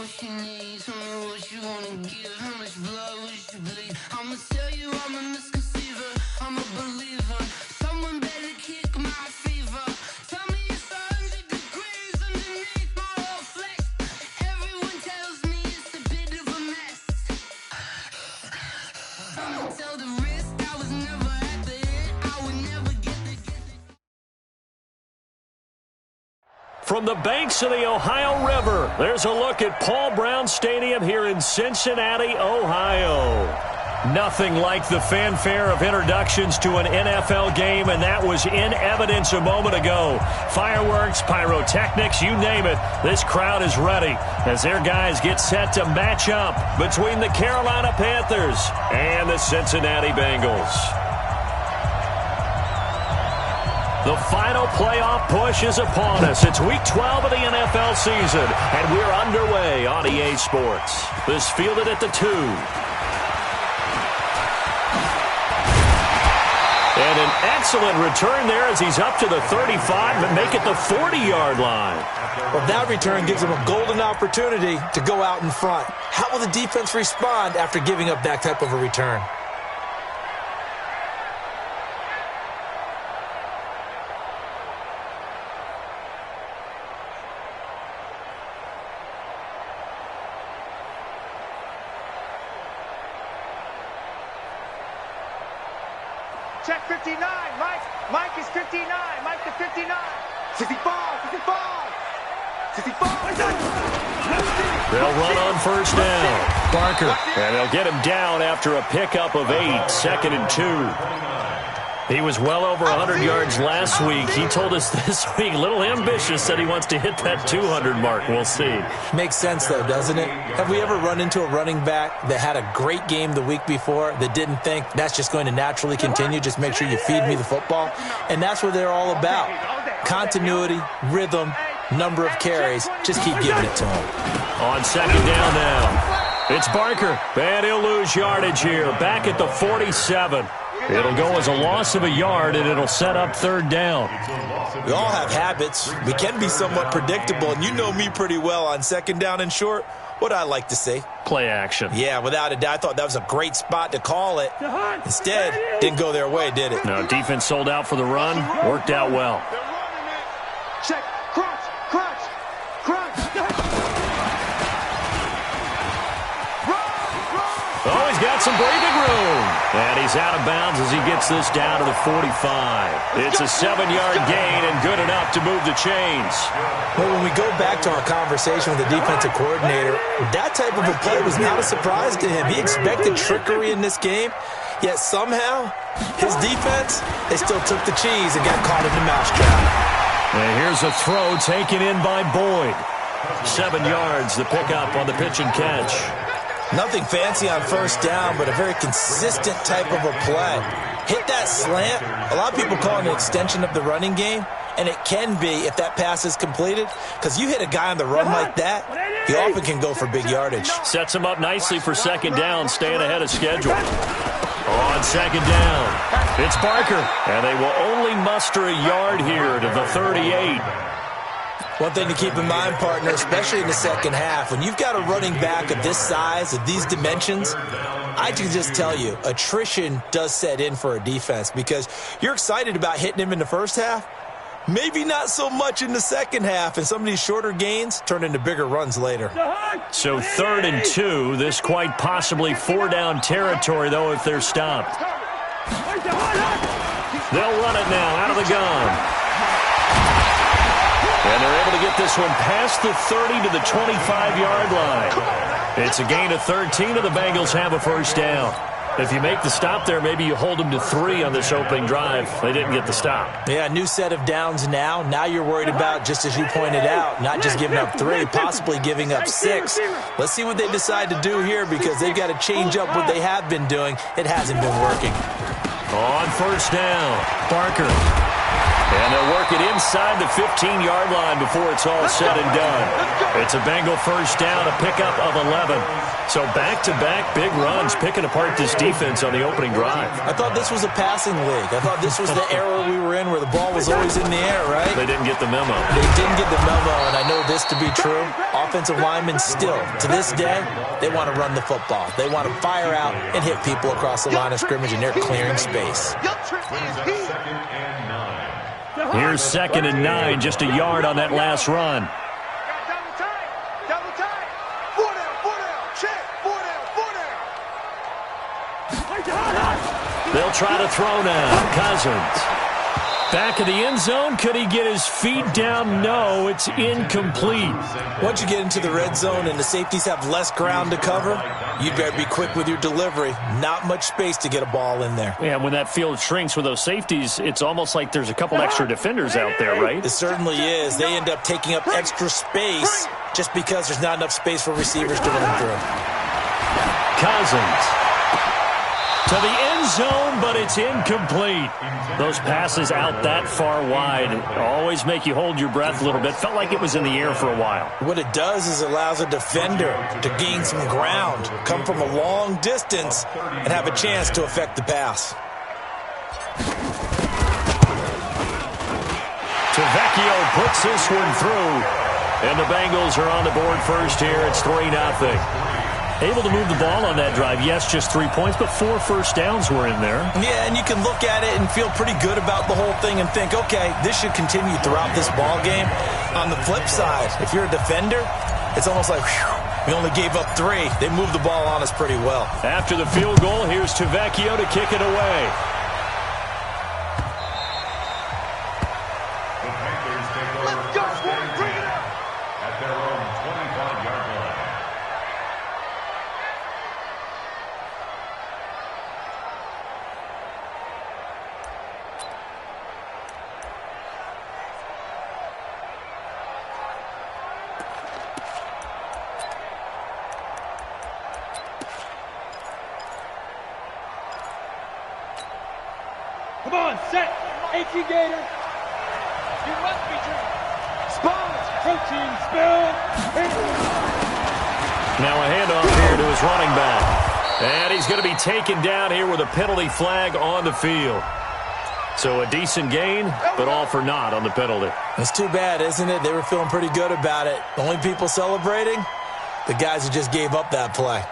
what you need, tell me what you wanna give, how much blood would you bleed? I'ma tell you I'm a misconceiver, I'm a believer. Someone better kick my fever. Tell me it's 100 degrees underneath my whole flesh. Everyone tells me it's a bit of a mess. I'ma tell the risk I was never at the end. I would never get the From the banks of the Ohio River, there's a look at Paul Brown Stadium here in Cincinnati, Ohio. Nothing like the fanfare of introductions to an NFL game, and that was in evidence a moment ago. Fireworks, pyrotechnics, you name it. This crowd is ready as their guys get set to match up between the Carolina Panthers and the Cincinnati Bengals. The final playoff push is upon us. It's Week 12 of the NFL season, and we're underway on EA Sports. This fielded at the 2. And an excellent return there as he's up to the 35 and make it the 40-yard line. Well, that return gives him a golden opportunity to go out in front. How will the defense respond after giving up that type of a return? Check 59. Mike is 59. Mike to 59. 65. 65. 65. They'll run on first down. Barker. And they'll get him down after a pickup of 8. 2nd and 2. He was well over 100 yards last week. He told us this week, a little ambitious, said he wants to hit that 200 mark. We'll see. Makes sense, though, doesn't it? Have we ever run into a running back that had a great game the week before that didn't think that's just going to naturally continue? Just make sure you feed me the football. And that's what they're all about. Continuity, rhythm, number of carries. Just keep giving it to him. On 2nd down now. It's Barker. And he'll lose yardage here. Back at the 47. It'll go as a loss of a yard, and it'll set up 3rd down. We all have habits. We can be somewhat predictable, and you know me pretty well on 2nd down and short. What I like to say? Play action. Yeah, without a doubt. I thought that was a great spot to call it. Instead, didn't go their way, did it? No, defense sold out for the run. Worked out well. Check. Crunch. Crunch. Crunch. Oh, he's got some breathing room. And he's out of bounds as he gets this down to the 45. It's a 7-yard gain and good enough to move the chains. Well, when we go back to our conversation with the defensive coordinator, that type of a play was not a surprise to him. He expected trickery in this game, yet somehow his defense, they still took the cheese and got caught in the mousetrap. And here's a throw taken in by Boyd. 7 yards, the pickup on the pitch and catch. Nothing fancy on first down, but a very consistent type of a play. Hit that slant. A lot of people call it an extension of the running game, and it can be if that pass is completed, because you hit a guy on the run like that, he often can go for big yardage. Sets him up nicely for 2nd down, staying ahead of schedule. On 2nd down, it's Barker, and they will only muster a yard here to the 38. One thing to keep in mind, partner, especially in the second half, when you've got a running back of this size, of these dimensions, I can just tell you, attrition does set in for a defense because you're excited about hitting him in the first half, maybe not so much in the second half, and some of these shorter gains turn into bigger runs later. So 3rd and 2, this quite possibly 4-down territory, though, if they're stopped. They'll run it now out of the gun. And they're able to get this one past the 30 to the 25-yard line. It's a gain of 13, and the Bengals have a first down. If you make the stop there, maybe you hold them to 3 on this opening drive. They didn't get the stop. Yeah, new set of downs now. Now you're worried about, just as you pointed out, not just giving up 3, possibly giving up 6. Let's see what they decide to do here because they've got to change up what they have been doing. It hasn't been working. On first down, Barker. And they'll work it inside the 15-yard line before it's all said and done. It's a Bengal first down, a pickup of 11. So back-to-back big runs picking apart this defense on the opening drive. I thought this was a passing league. I thought this was the era we were in where the ball was always in the air, right? They didn't get the memo. They didn't get the memo, and I know this to be true. Offensive linemen still, to this day, they want to run the football. They want to fire out and hit people across the line of scrimmage, and they're clearing space. Here's 2nd and 9, just a yard on that last run. Double time. 4 down. Check. 4 down. They'll try to throw now. Cousins. Back of the end zone. Could he get his feet down? No, it's incomplete. Once you get into the red zone and the safeties have less ground to cover, you better be quick with your delivery. Not much space to get a ball in there. Yeah, when that field shrinks with those safeties, it's almost like there's a couple extra defenders out there, right? It certainly is. They end up taking up extra space just because there's not enough space for receivers to run through. Cousins. To the end zone, but it's incomplete. Those passes out that far wide always make you hold your breath a little bit. Felt like it was in the air for a while. What it does is it allows a defender to gain some ground, come from a long distance, and have a chance to affect the pass. Tavecchio puts this one through, and the Bengals are on the board first here. It's 3-0. Able to move the ball on that drive. Yes, just 3 points, but 4 first downs were in there. Yeah, and you can look at it and feel pretty good about the whole thing and think, okay, this should continue throughout this ball game. On the flip side, if you're a defender, it's almost like, whew, we only gave up 3. They moved the ball on us pretty well. After the field goal, here's Tavecchio to kick it away. Let's go, boys. Bring it up. At their own 25-yard line. Come on, set. 18 Gator. You must be drunk. Sponge. Protein spill. Now a handoff here to his running back. And he's going to be taken down here with a penalty flag on the field. So a decent gain, but all for naught on the penalty. It's too bad, isn't it? They were feeling pretty good about it. The only people celebrating, the guys who just gave up that play.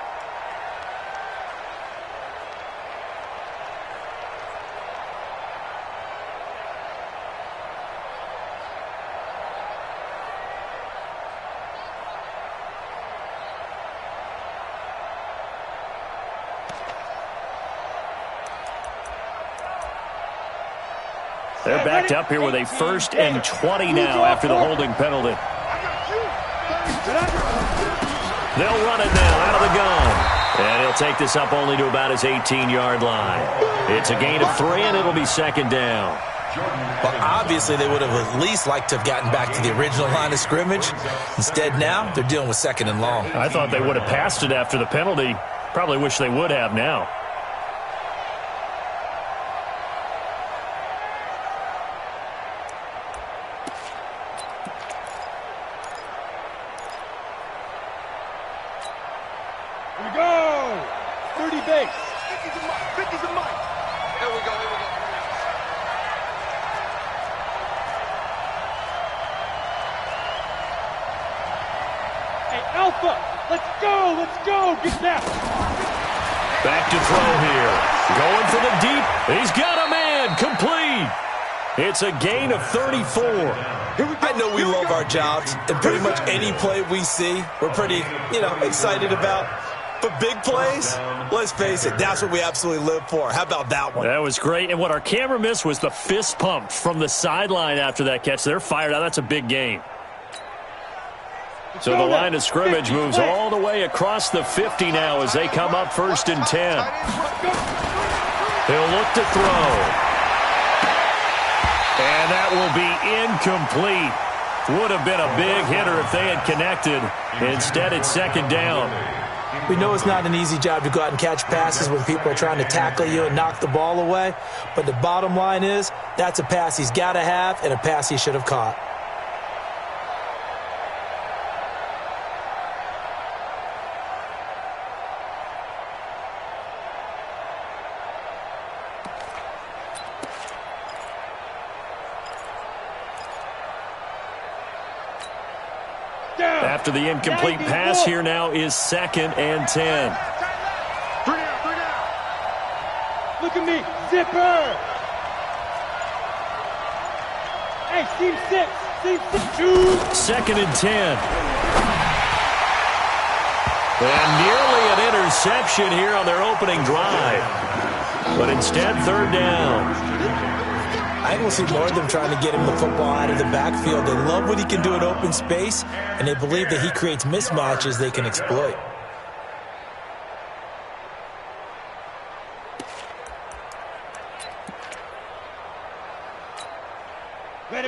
They're backed up here with a 1st and 20 now after the holding penalty. They'll run it now out of the gun. And he'll take this up only to about his 18-yard line. It's a gain of 3, and it'll be 2nd down. Well, obviously, they would have at least liked to have gotten back to the original line of scrimmage. Instead, now, they're dealing with 2nd and long. I thought they would have passed it after the penalty. Probably wish they would have now. Here we go. 30 base. 50's a mic. Here we go. Hey, Alpha, let's go, get that. Back to throw here. Going for the deep. He's got a man. Complete. It's a gain of 34. I know we love our jobs, and pretty much any play we see, we're pretty, excited about. But big plays, let's face it, that's what we absolutely live for. How about that one? That was great. And what our camera missed was the fist pump from the sideline after that catch. They're fired out. That's a big gain. So the line of scrimmage moves all the way across the 50 now as they come up 1st and 10. He'll look to throw. And that will be incomplete. Would have been a big hitter if they had connected. Instead, it's 2nd down. We know it's not an easy job to go out and catch passes when people are trying to tackle you and knock the ball away. But the bottom line is, that's a pass he's got to have and a pass he should have caught. After the incomplete pass, here now is 2nd and 10. 3 down. Look at me, zipper. Hey, seam 6, 2nd and 10. And nearly an interception here on their opening drive. But instead, 3rd down. I think we'll see more of them trying to get him the football out of the backfield. They love what he can do in open space, and they believe that he creates mismatches they can exploit.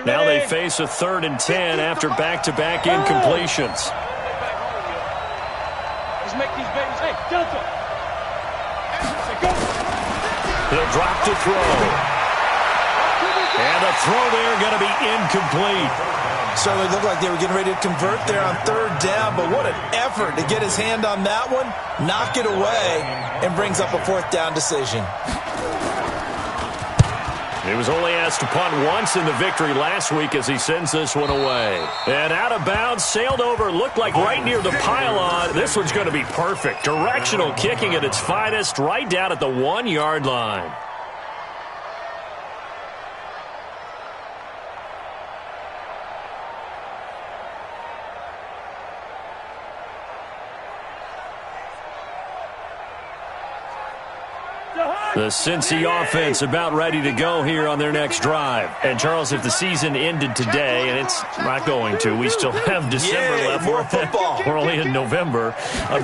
Now they face a 3rd and 10 after back-to-back incompletions. Let's make these babies. Hey, Delta. He'll drop to throw. And the throw there going to be incomplete. Certainly looked like they were getting ready to convert there on 3rd down, but what an effort to get his hand on that one, knock it away, and brings up a 4th down decision. He was only asked to punt once in the victory last week as he sends this one away. And out of bounds, sailed over, looked like right near the pylon. This one's going to be perfect. Directional kicking at its finest, right down at the 1-yard line. The Cincy offense about ready to go here on their next drive. And, Charles, if the season ended today, and it's not going to, we still have December left. More football. We're only in November. But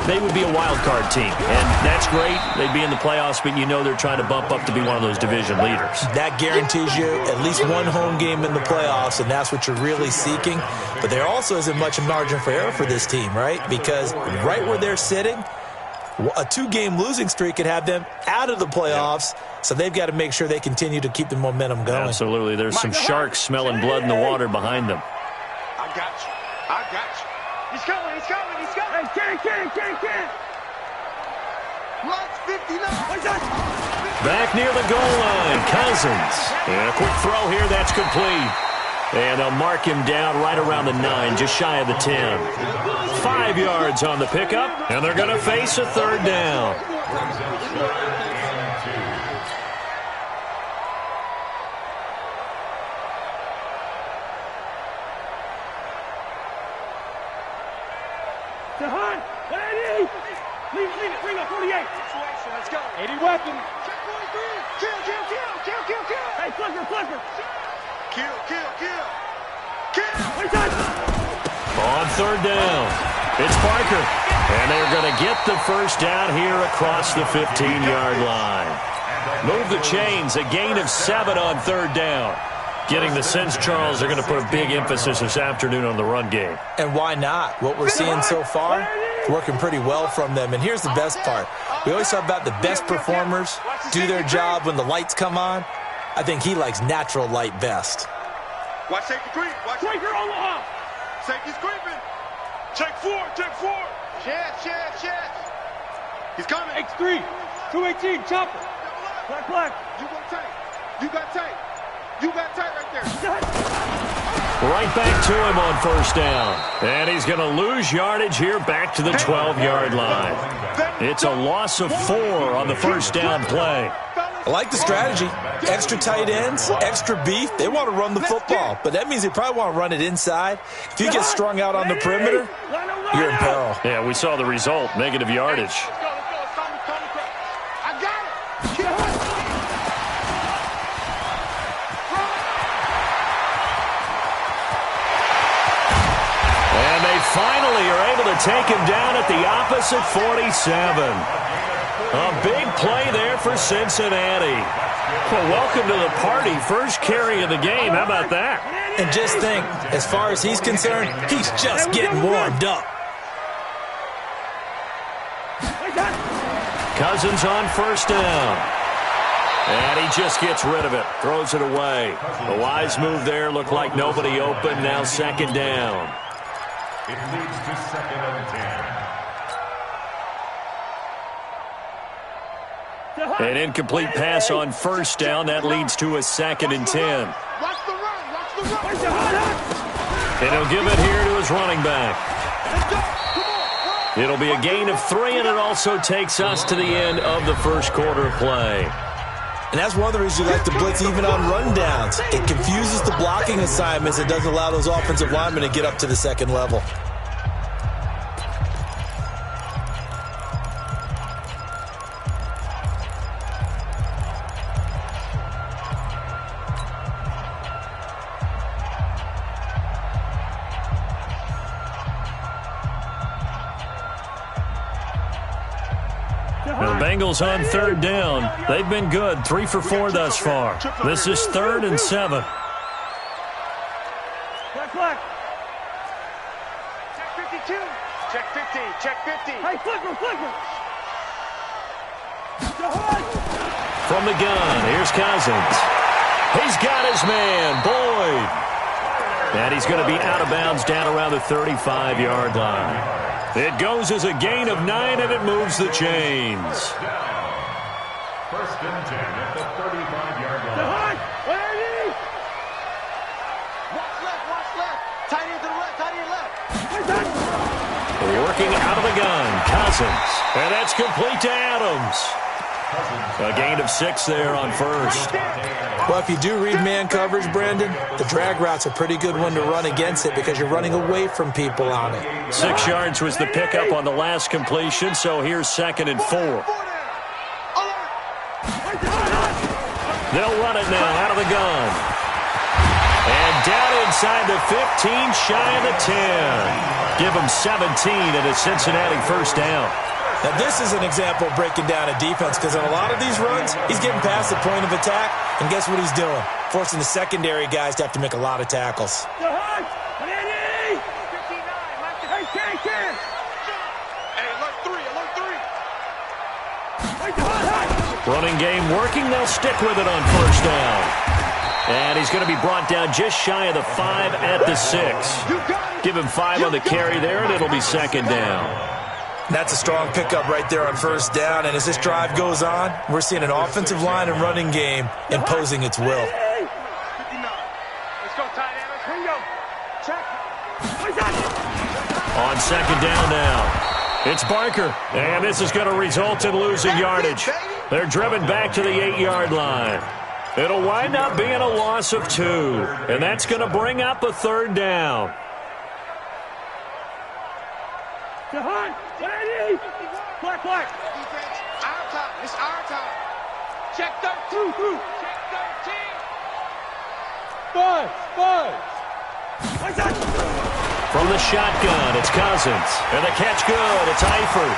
they would be a wild card team. And that's great. They'd be in the playoffs, but you know they're trying to bump up to be one of those division leaders. That guarantees you at least one home game in the playoffs, and that's what you're really seeking. But there also isn't much margin for error for this team, right? Because right where they're sitting, a 2-game losing streak could have them out of the playoffs, so they've got to make sure they continue to keep the momentum going. Absolutely. There's some sharks smelling blood in the water behind them. I got you. He's coming. Hey, can't. Watch 59. Back near the goal line, Cousins. And a quick throw here, that's complete. And they'll mark him down right around the 9, just shy of the 10. 5 yards on the pickup, and they're going to face a 3rd down. To Hunt. 80. Leave it. Bring up 48. Let's go. 80 weapon. Kill. Hey, Flipper. Kill. On 3rd down, it's Parker. And they're going to get the first down here across the 15-yard line. Move the chains, a gain of 7 on 3rd down. Getting the sense, Charles, they're going to put a big emphasis this afternoon on the run game. And why not? What we're seeing so far, working pretty well from them. And here's the best part. We always talk about the best performers do their job when the lights come on. I think he likes natural light best. Watch safety creep. Watch Striker on the off. Safety's creeping. Check 4. Chance. He's coming. X3. 218. Chopper. Black. You got tight right there. Right back to him on 1st down. And he's going to lose yardage here back to the 12-yard line. It's a loss of 4 on the 1st down play. I like the strategy. Extra tight ends, extra beef. They want to run the football, but that means they probably want to run it inside. If you get strung out on the perimeter, you're in peril. Yeah, we saw the result, negative yardage. I got it. And they finally are able to take him down at the opposite 47. A big play there for Cincinnati. Well, welcome to the party. First carry of the game. How about that? And just think, as far as he's concerned, he's just getting warmed up. Cousins on first down. And he just gets rid of it. Throws it away. A wise move there. Looked like nobody open. Now second down. It leads to 2nd and 10. An incomplete pass on first down. That leads to a 2nd and 10. Watch the run. Watch the run. And he'll give it here to his running back. It'll be a gain of 3, and it also takes us to the end of the first quarter play. And that's one of the reasons you like to blitz even on rundowns. It confuses the blocking assignments. It doesn't allow those offensive linemen to get up to the second level. The Bengals on third down. They've been good, 3 for 4 thus far. This is 3rd and 7. Black. Check 52. Check 50. Check 50. Hey, flicker. From the gun, here's Cousins. He's got his man, Boyd. And he's going to be out of bounds down around the 35-yard line. It goes as a gain of 9, and it moves the chains. 1st and 10 at the 35-yard line. Watch left. Tight end to the right, tight end left. Working out of the gun, Cousins. And that's complete to Adams. A gain of 6 there on first. Well, if you do read man coverage, Brandon, the drag route's a pretty good one to run against it because you're running away from people on it. 6 yards was the pickup on the last completion, so here's 2nd and 4. They'll run it now out of the gun. And down inside the 15, shy of the 10. Give them 17 and a Cincinnati first down. Now, this is an example of breaking down a defense because on a lot of these runs, he's getting past the point of attack, and guess what he's doing? Forcing the secondary guys to have to make a lot of tackles. Running game working. They'll stick with it on first down. And he's going to be brought down just shy of the 5 at the 6. Give him 5 on the carry there, and it'll be second down. That's a strong pickup right there on first down. And as this drive goes on, we're seeing an offensive line and running game imposing its will. 59. Let's go, tight end. Here you go. Check. On second down now, it's Barker. And this is going to result in losing yardage. They're driven back to the 8-yard line. It'll wind up being a loss of 2. And that's going to bring up a 3rd down. Black. Defense, our time. It's our time. Check 13. Check 13. From the shotgun, it's Cousins. And the catch good. It's Eifert.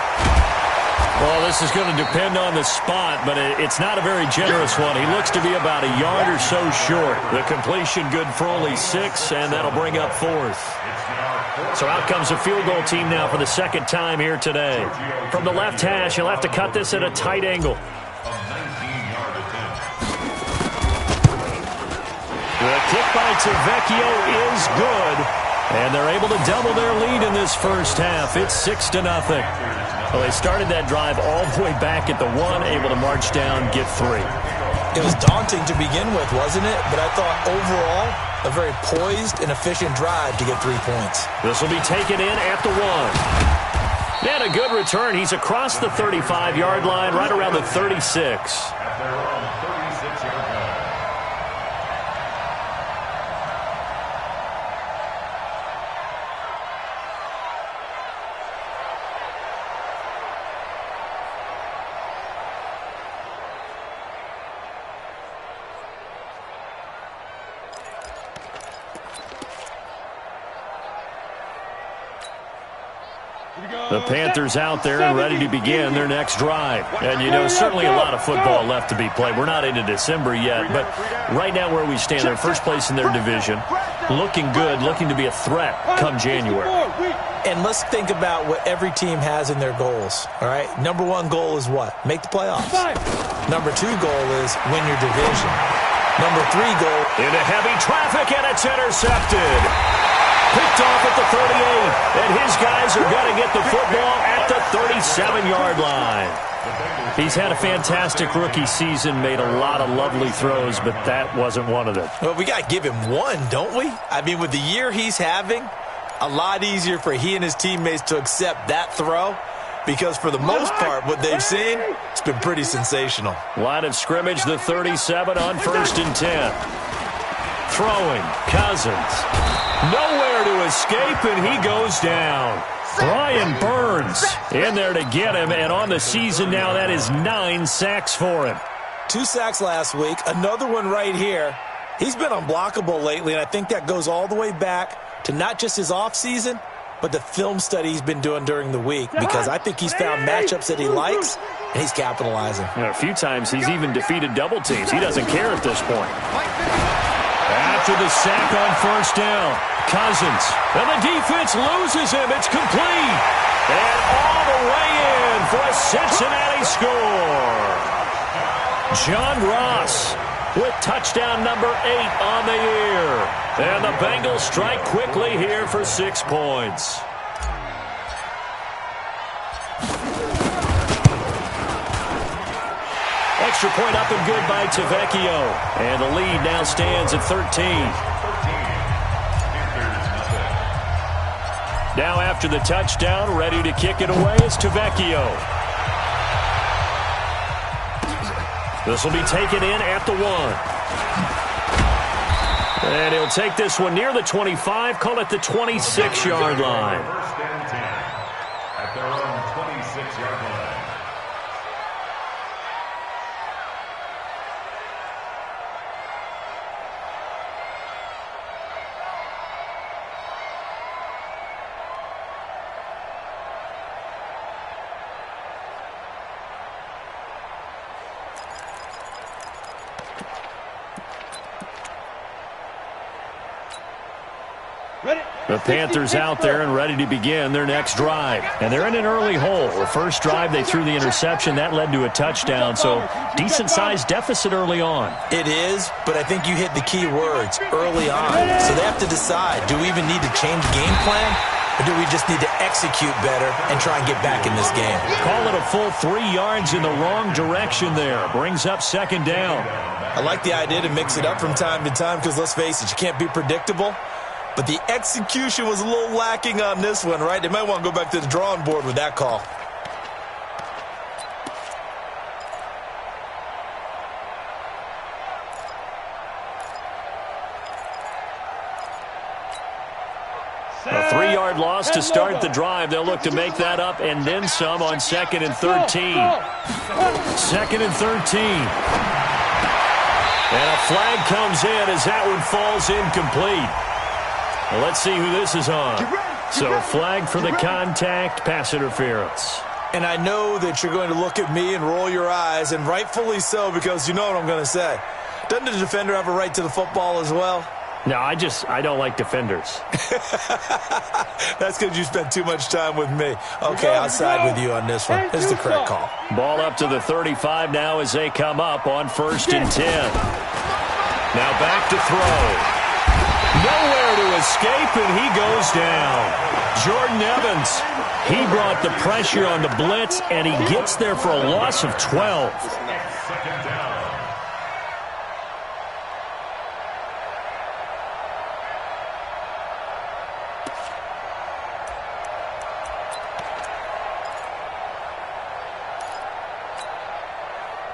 Well, this is going to depend on the spot, but it's not a very generous one. He looks to be about a yard or so short. The completion good for only 6, and that'll bring up 4th. So out comes a field goal team now for the 2nd time here today. From the left hash, he'll have to cut this at a tight angle. The kick by Tavecchio is good, and they're able to double their lead in this first half. It's 6-0. Well, they started that drive all the way back at the 1, able to march down, get 3. It was daunting to begin with, wasn't it? But I thought overall, a very poised and efficient drive to get 3 points. This will be taken in at the 1. And a good return. He's across the 35-yard line, right around the 36. At their own 36-yard line. The Panthers out there and ready to begin their next drive. And, you know, certainly a lot of football left to be played. We're not into December yet, but right now where we stand, they're first place in their division. Looking good, looking to be a threat come January. And let's think about what every team has in their goals, all right? Number one goal is what? Make the playoffs. Number two goal is win your division. Number three goal. Into heavy traffic, and it's intercepted. Picked off at the 38, and his guys are going to get the football at the 37-yard line. He's had a fantastic rookie season, made a lot of lovely throws, but that wasn't one of them. Well, we got to give him one, don't we? I mean, with the year he's having, a lot easier for he and his teammates to accept that throw because for the most part, what they've seen, it's been pretty sensational. Line of scrimmage, the 37 on 1st and 10. Throwing, Cousins. Nowhere to escape, and he goes down. Brian Burns in there to get him, and on the season now, that is 9 sacks for him. 2 sacks last week, another one right here. He's been unblockable lately, and I think that goes all the way back to not just his offseason, but the film study he's been doing during the week, because I think he's found matchups that he likes, and he's capitalizing. A few times he's even defeated double teams. He doesn't care at this point. After the sack on 1st down, Cousins. And the defense loses him. It's complete. And all the way in for a Cincinnati score. John Ross with touchdown number 8 on the year. And the Bengals strike quickly here for 6 points. Extra point up and good by Tavecchio. And the lead now stands at 13. Now after the touchdown, ready to kick it away is Tavecchio. This will be taken in at the 1. And he'll take this one near the 25, call it the 26-yard line. First and 10 at their own 26-yard line. The Panthers out there and ready to begin their next drive. And they're in an early hole. The first drive, they threw the interception. That led to a touchdown, so decent-sized deficit early on. It is, but I think you hit the key words, early on. So they have to decide, do we even need to change game plan, or do we just need to execute better and try and get back in this game? Call it a full 3 yards in the wrong direction there. Brings up 2nd down. I like the idea to mix it up from time to time because, let's face it, you can't be predictable. But the execution was a little lacking on this one, right? They might want to go back to the drawing board with that call. A 3-yard loss to start the drive. They'll look to make that up and then some on 2nd and 13. 2nd and 13. And a flag comes in as that one falls incomplete. Well, let's see who this is on. So, flag for the contact, pass interference. And I know that you're going to look at me and roll your eyes, and rightfully so, because you know what I'm going to say. Doesn't the defender have a right to the football as well? No, I don't like defenders. That's because you spent too much time with me. Okay, I'll side with you on this one. This is the correct call. Ball up to the 35 now as they come up on 1st and 10. Now back to throw. Nowhere to escape, and he goes down. Jordan Evans, he brought the pressure on the blitz, and he gets there for a loss of 12. Second down.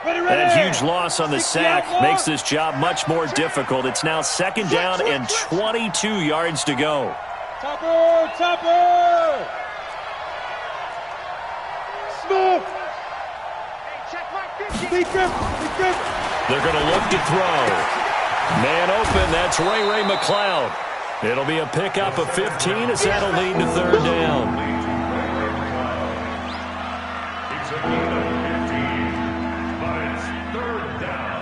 That huge loss on the sack makes this job much more difficult. It's now 2nd down and 22 yards to go. Topper! Smith! They're going to look to throw. Man open, that's Ray McLeod. It'll be a pickup of 15 as that'll lead to 3rd down. It's a gain of 15, but it's 3rd down.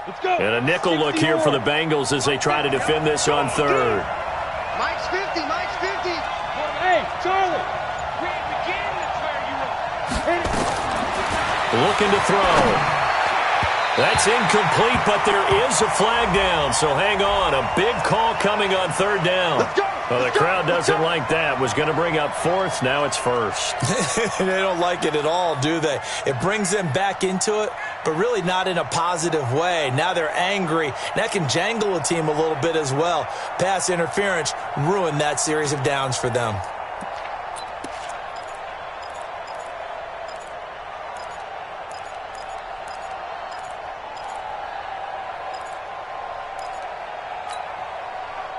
Let's go. And a nickel look here for the Bengals as they try to defend this on third. Mike's 50, Mike's 50. Hey, Charlie. Begin, that's where you are. Looking to throw. That's incomplete, but there is a flag down, so hang on. A big call coming on third down. Well, the crowd doesn't like that. Was going to bring up fourth. Now it's first. They don't like it at all, do they? It brings them back into it, but really not in a positive way. Now they're angry. That can jangle a team a little bit as well. Pass interference ruined that series of downs for them.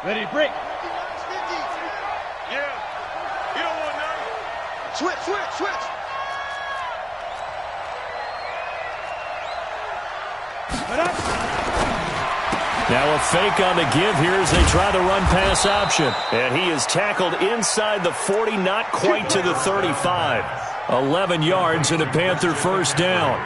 Ready to break. Yeah. You don't want none. Switch. Now a fake on the give here as they try the run-pass option. And he is tackled inside the 40, not quite to the 35. 11 yards and a Panther first down.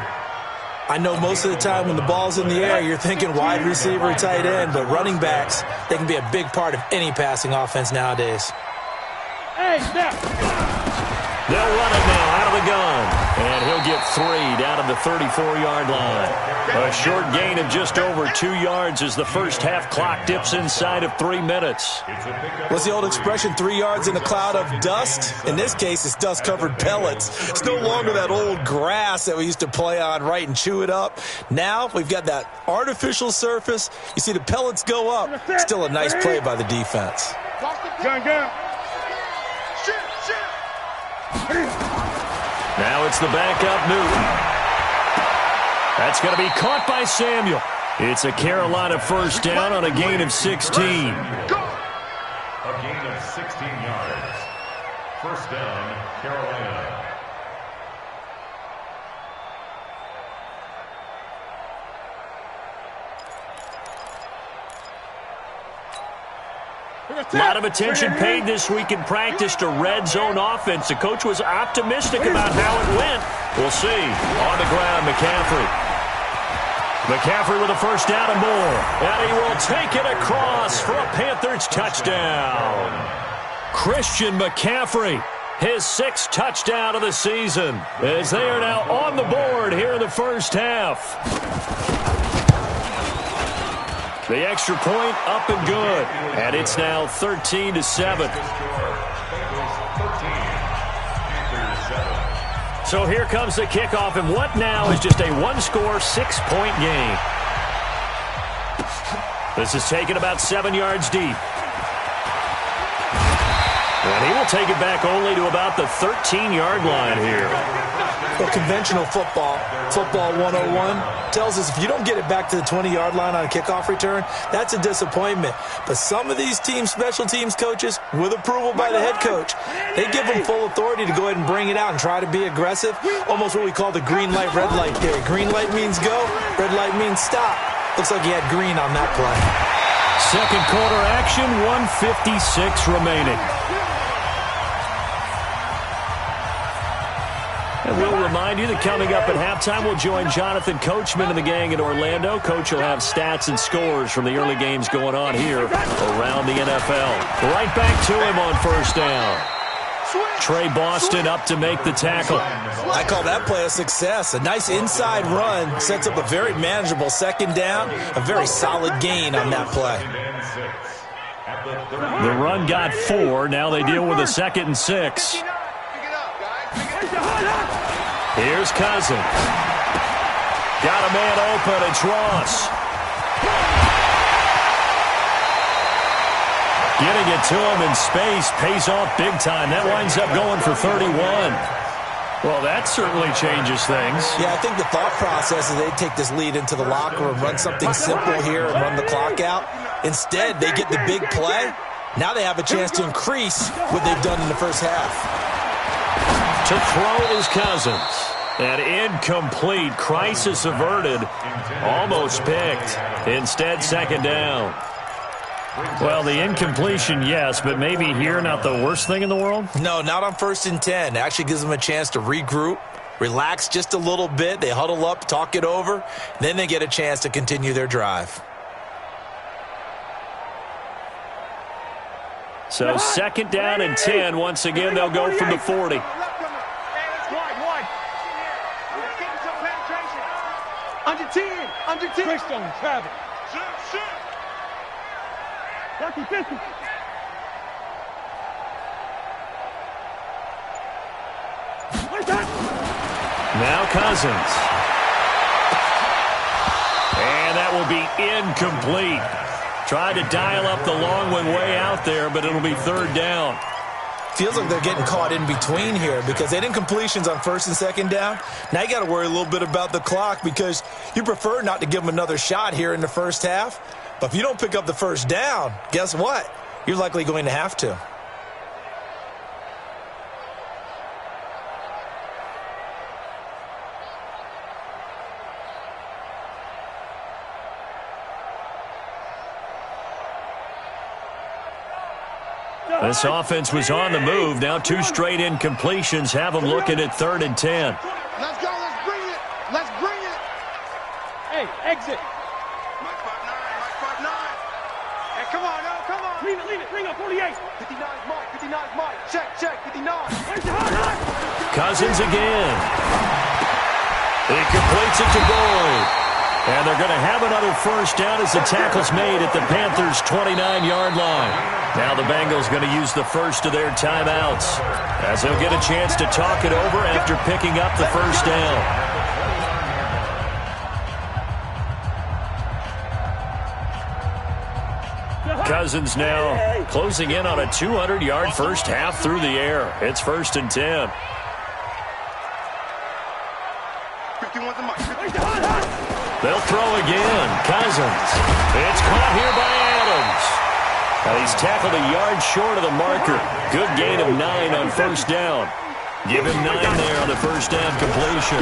I know most of the time when the ball's in the air, you're thinking wide receiver, tight end, but running backs, they can be a big part of any passing offense nowadays. Hey, snap. They'll run it now out of the gun. And he'll get 3 down to the 34-yard line. A short gain of just over 2 yards as the first half clock dips inside of 3 minutes. What's the old expression, 3 yards in a cloud of dust? In this case, it's dust-covered pellets. It's no longer that old grass that we used to play on, right, and chew it up. Now we've got that artificial surface. You see the pellets go up. Still a nice play by the defense. Gun. Now it's the backup Newton. That's going to be caught by Samuel. It's a Carolina first down on a gain of 16. A gain of 16 yards. First down, Carolina. A lot of attention paid this week in practice to red zone offense. The coach was optimistic about how it went. We'll see. On the ground, McCaffrey with a first down and more. And he will take it across for a Panthers touchdown. Christian McCaffrey, his 6th touchdown of the season, as they are now on the board here in the first half. The extra point up and good. And it's now 13-7. So here comes the kickoff, and what now is just a one-score, 6-point game. This is taken about 7 yards deep. And he will take it back only to about the 13-yard line here. Well, conventional football 101, tells us if you don't get it back to the 20-yard line on a kickoff return, that's a disappointment. But some of these special teams coaches, with approval by the head coach, they give them full authority to go ahead and bring it out and try to be aggressive. Almost what we call the green light, red light theory. Green light means go, red light means stop. Looks like he had green on that play. Second quarter action, 1:56 remaining. And we'll remind you that coming up at halftime, we'll join Jonathan Coachman and the gang in Orlando. Coach will have stats and scores from the early games going on here around the NFL. Right back to him on first down. Trey Boston up to make the tackle. I call that play a success. A nice inside run sets up a very manageable second down, a very solid gain on that play. The run got 4. Now they deal with a 2nd and 6. Here's Cousins. Got a man open. It's Ross. Getting it to him in space pays off big time. That winds up going for 31. Well, that certainly changes things. Yeah, I think the thought process is they take this lead into the locker room, run something simple here, and run the clock out. Instead, they get the big play. Now they have a chance to increase what they've done in the first half. To throw is Cousins. And incomplete. Crisis averted. Almost picked. Instead, second down. Well, the incompletion, yes, but maybe here not the worst thing in the world? No, not on 1st and 10. It actually gives them a chance to regroup, relax just a little bit. They huddle up, talk it over, then they get a chance to continue their drive. So second down and 10. Once again, they'll go from the 40. Under 10. Under 10. Chris on travel. Lucky 50. Now Cousins. And that will be incomplete. Tried to dial up the long one way out there, but it'll be third down. Feels like they're getting caught in between here because they had incompletions on first and second down. Now you got to worry a little bit about the clock because you prefer not to give them another shot here in the first half. But if you don't pick up the first down, guess what? You're likely going to have to. This offense was on the move. Now 2 straight incompletions have them looking at 3rd and 10. Let's go. Let's bring it. Let's bring it. Hey, exit. Mike 5'9". Hey, come on, no, come on. Leave it. Bring up 48. 59's Mike. 59's Mike. Check. 59. Cousins again. He completes it to Boyd. And they're going to have another first down as the tackle's made at the Panthers' 29-yard line. Now the Bengals going to use the first of their timeouts as they'll get a chance to talk it over after picking up the first down. Cousins now closing in on a 200-yard first half through the air. It's 1st and 10. 51's a Mike. They'll throw again. Cousins. It's caught here by Adams. Now he's tackled a yard short of the marker. Good gain of 9 on first down. Give him 9 there on the first down completion.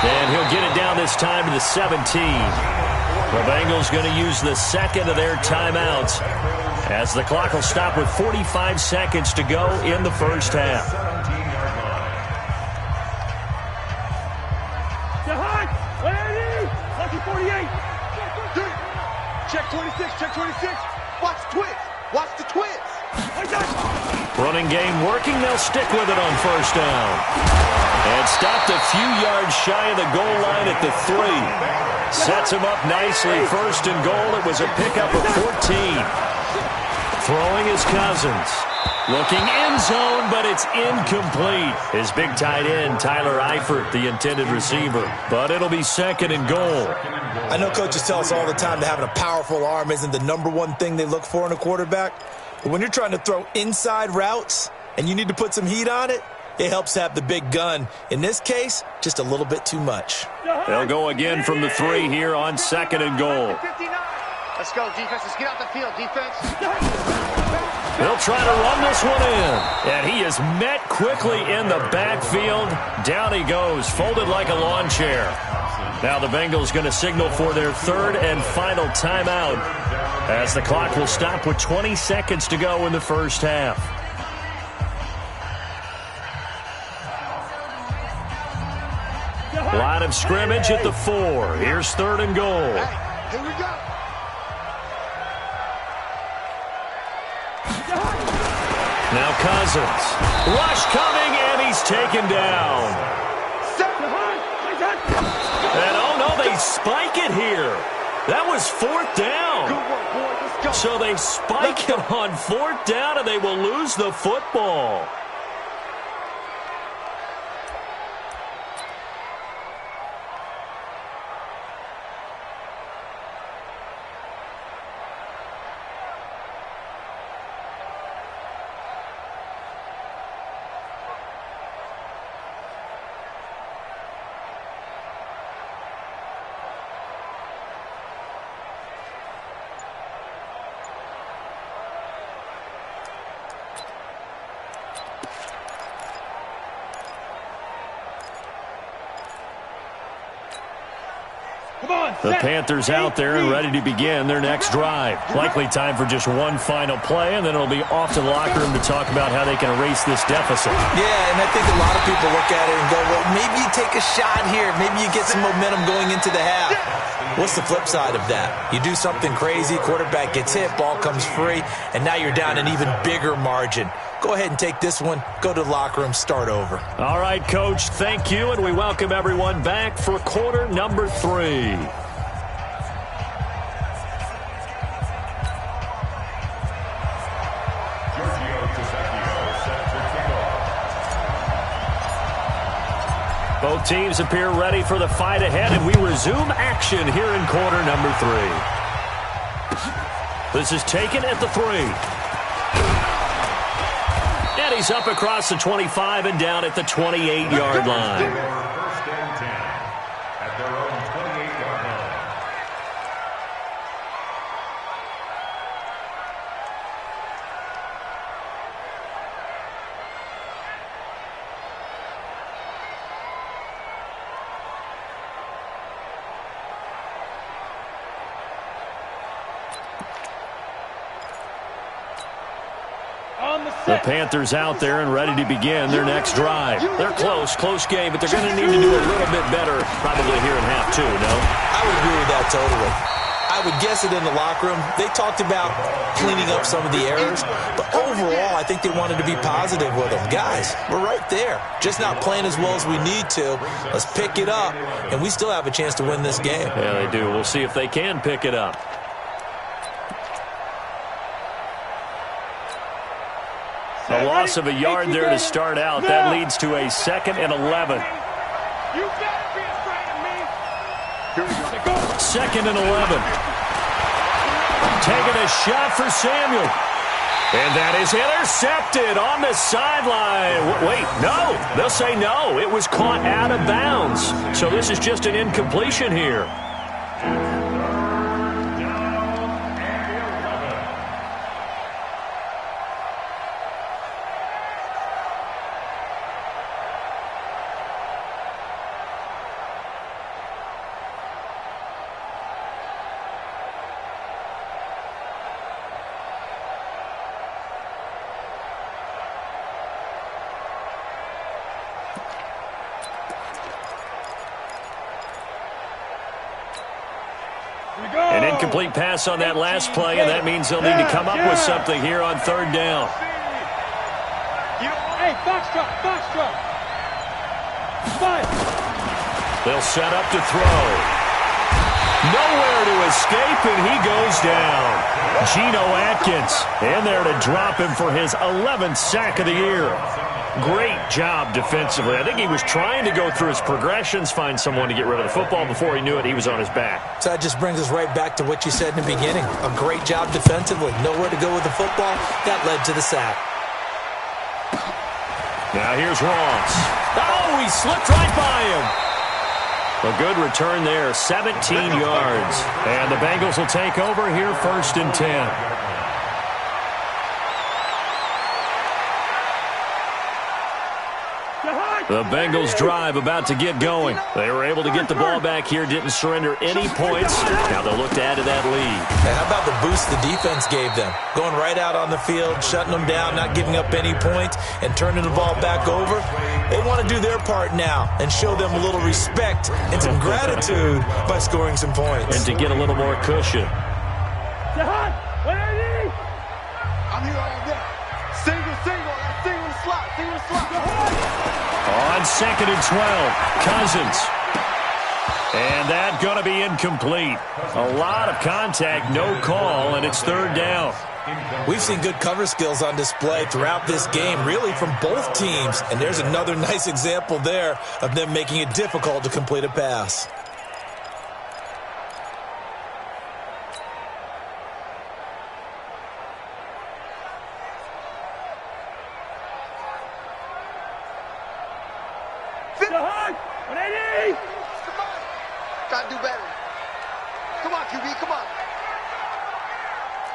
And he'll get it down this time to the 17. The Bengals going to use the second of their timeouts as the clock will stop with 45 seconds to go in the first half. Lucky 48. Check 26. Watch the twist. Watch the twist. Running game working. They'll stick with it on first down. And stopped a few yards shy of the goal line at the 3. Sets him up nicely. 1st and goal. It was a pickup of 14. Throwing is Cousins. Looking end zone, but it's incomplete. His big tight end, Tyler Eifert, the intended receiver. But it'll be 2nd and goal. I know coaches tell us all the time that having a powerful arm isn't the #1 thing they look for in a quarterback. But when you're trying to throw inside routes and you need to put some heat on it, it helps to have the big gun. In this case, just a little bit too much. They'll go again from the 3 here on 2nd and goal. 59. Let's go, defense. Let's get out the field, defense. They'll try to run this one in. And he is met quickly in the backfield. Down he goes, folded like a lawn chair. Now the Bengals going to signal for their 3rd and final timeout as the clock will stop with 20 seconds to go in the first half. Line of scrimmage at the 4. Here's 3rd and goal. Here we go. Now Cousins. Rush coming, and he's taken down. And oh no, they spike it here. That was 4th down. Good work, boy. Let's go. So they spike it on 4th down, and they will lose the football. The Panthers out there and ready to begin their next drive. Likely time for just one final play, and then it'll be off to the locker room to talk about how they can erase this deficit. Yeah, and I think a lot of people look at it and go, well, maybe you take a shot here. Maybe you get some momentum going into the half. What's the flip side of that? You do something crazy, quarterback gets hit, ball comes free, and now you're down an even bigger margin. Go ahead and take this one, go to the locker room, start over. All right, Coach, thank you, and we welcome everyone back for quarter number 3. Both teams appear ready for the fight ahead, and we resume action here in quarter number 3. This is taken at the 3. And he's up across the 25 and down at the 28-yard line. First and 10 at their own 28-yard line. The Panthers out there and ready to begin their next drive. They're close game, but they're going to need to do a little bit better probably here in half 2, no? I would agree with that totally. I would guess it in the locker room. They talked about cleaning up some of the errors, but overall, I think they wanted to be positive with them. Guys, we're right there. Just not playing as well as we need to. Let's pick it up, and we still have a chance to win this game. Yeah, they do. We'll see if they can pick it up. A loss of a yard there to start out. That leads to a 2nd and 11. You better be afraid of me. Here we go. 2nd and 11. Taking a shot for Samuel. And that is intercepted on the sideline. Wait, no. They'll say no. It was caught out of bounds. So this is just an incompletion here. An incomplete pass on that last play, and that means they'll need to come up with something here on 3rd down. Hey, foxtrot. They'll set up to throw. Nowhere to escape, and he goes down. Geno Atkins in there to drop him for his 11th sack of the year. Great job defensively. I think he was trying to go through his progressions, find someone to get rid of the football. Before he knew it, he was on his back. So that just brings us right back to what you said in the beginning. A great job defensively. Nowhere to go with the football. That led to the sack. Now here's Ross. Oh, he slipped right by him. A good return there, 17 yards. And the Bengals will take over here 1st and 10. The Bengals drive about to get going. They were able to get the ball back here, didn't surrender any points. Now they'll look to add to that lead. And how about the boost the defense gave them? Going right out on the field, shutting them down, not giving up any points, and turning the ball back over. They want to do their part now and show them a little respect and some gratitude by scoring some points. And to get a little more cushion. I'm here all day. Single slot. On 2nd and 12, Cousins. And that going to be incomplete. A lot of contact, no call, and it's 3rd down. We've seen good cover skills on display throughout this game, really from both teams. And there's another nice example there of them making it difficult to complete a pass. Gotta do better. Come on, QB, come on.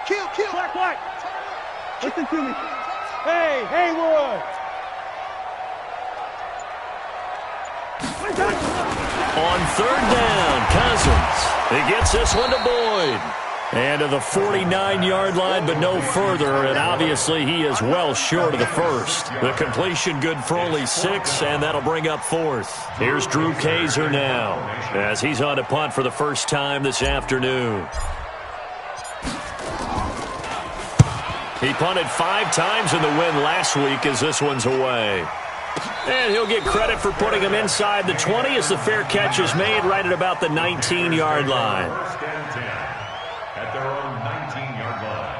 Kill. Black. Listen to me. Hey, Haywood. On 3rd down, Cousins. He gets this one to Boyd. And to the 49-yard line, but no further. And obviously he is well short of the first. The completion good for only 6, and that'll bring up 4th. Here's Drew Kaiser now as he's on to punt for the first time this afternoon. He punted 5 times in the win last week as this one's away. And he'll get credit for putting him inside the 20 as the fair catch is made right at about the 19-yard line. At their own 19-yard line.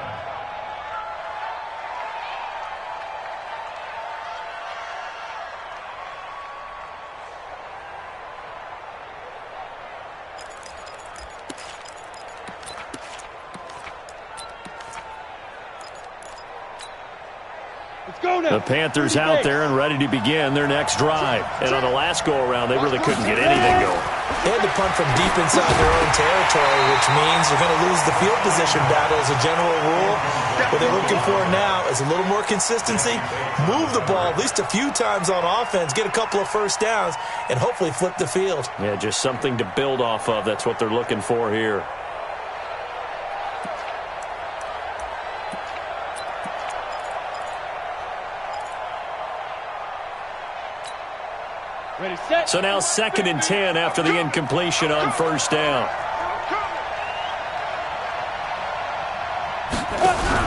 The Panthers out there and ready to begin their next drive. And on the last go-around, they really couldn't get anything going. They had to punt from deep inside their own territory, which means they're going to lose the field position battle as a general rule. What they're looking for now is a little more consistency, move the ball at least a few times on offense, get a couple of first downs, and hopefully flip the field. Yeah, just something to build off of. That's what they're looking for here. So now 2nd and 10 after the incompletion on first down.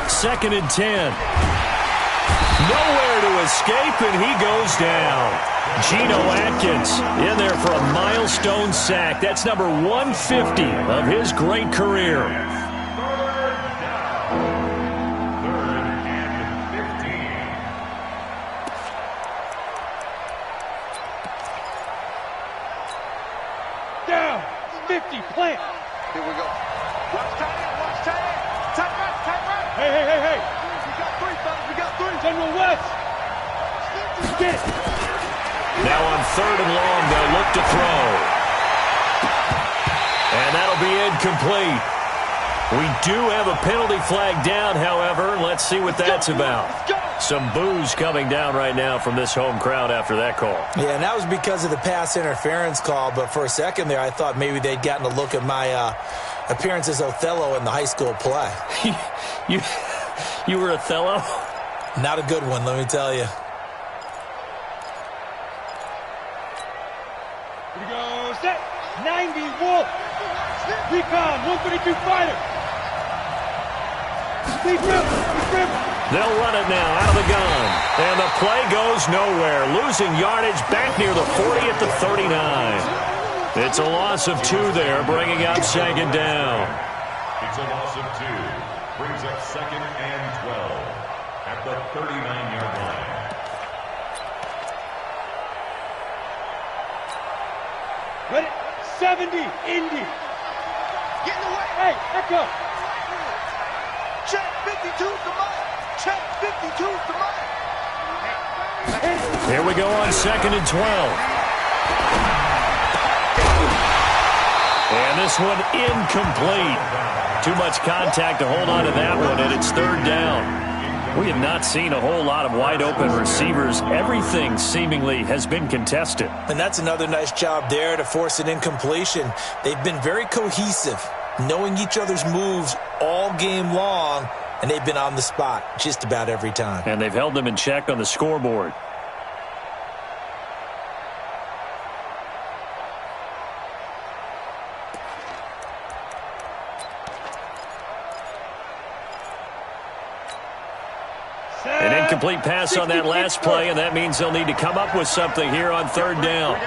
2nd and 10. Nowhere to escape, and he goes down. Geno Atkins in there for a milestone sack. That's number 150 of his great career. Plant. Here we go. Watch tight end. Watch tight end. Tight right. Tight right. Hey. We got 3, fellas. We got 3. General West. Get it. Now on 3rd and long, they'll look to throw. And that'll be incomplete. We do have a penalty flag down, however. Let's see what that's about. Some boos coming down right now from this home crowd after that call. Yeah, and that was because of the pass interference call. But for a second there, I thought maybe they'd gotten a look at my appearance as Othello in the high school play. You were Othello? Not a good one, let me tell you. Here we go. Set. 90 Wolf. Recon. 132 fighter. They'll run it now out of the gun. And the play goes nowhere. Losing yardage back near the 40 at the 39. It's a loss of 2 there, bringing up 2nd down. It's a loss of 2. Brings up 2nd and 12 at the 39-yard line. Ready? 70, Indy. Get in the way. Hey, echo. Check 52's the money. Check 52's the money. Here we go on 2nd and 12. And this one incomplete. Too much contact to hold on to that one, and it's 3rd down. We have not seen a whole lot of wide-open receivers. Everything seemingly has been contested. And that's another nice job there to force an incompletion. They've been very cohesive, knowing each other's moves all game long, and they've been on the spot just about every time. And they've held them in check on the scoreboard. An incomplete pass on that last play, and that means they'll need to come up with something here on 3rd down.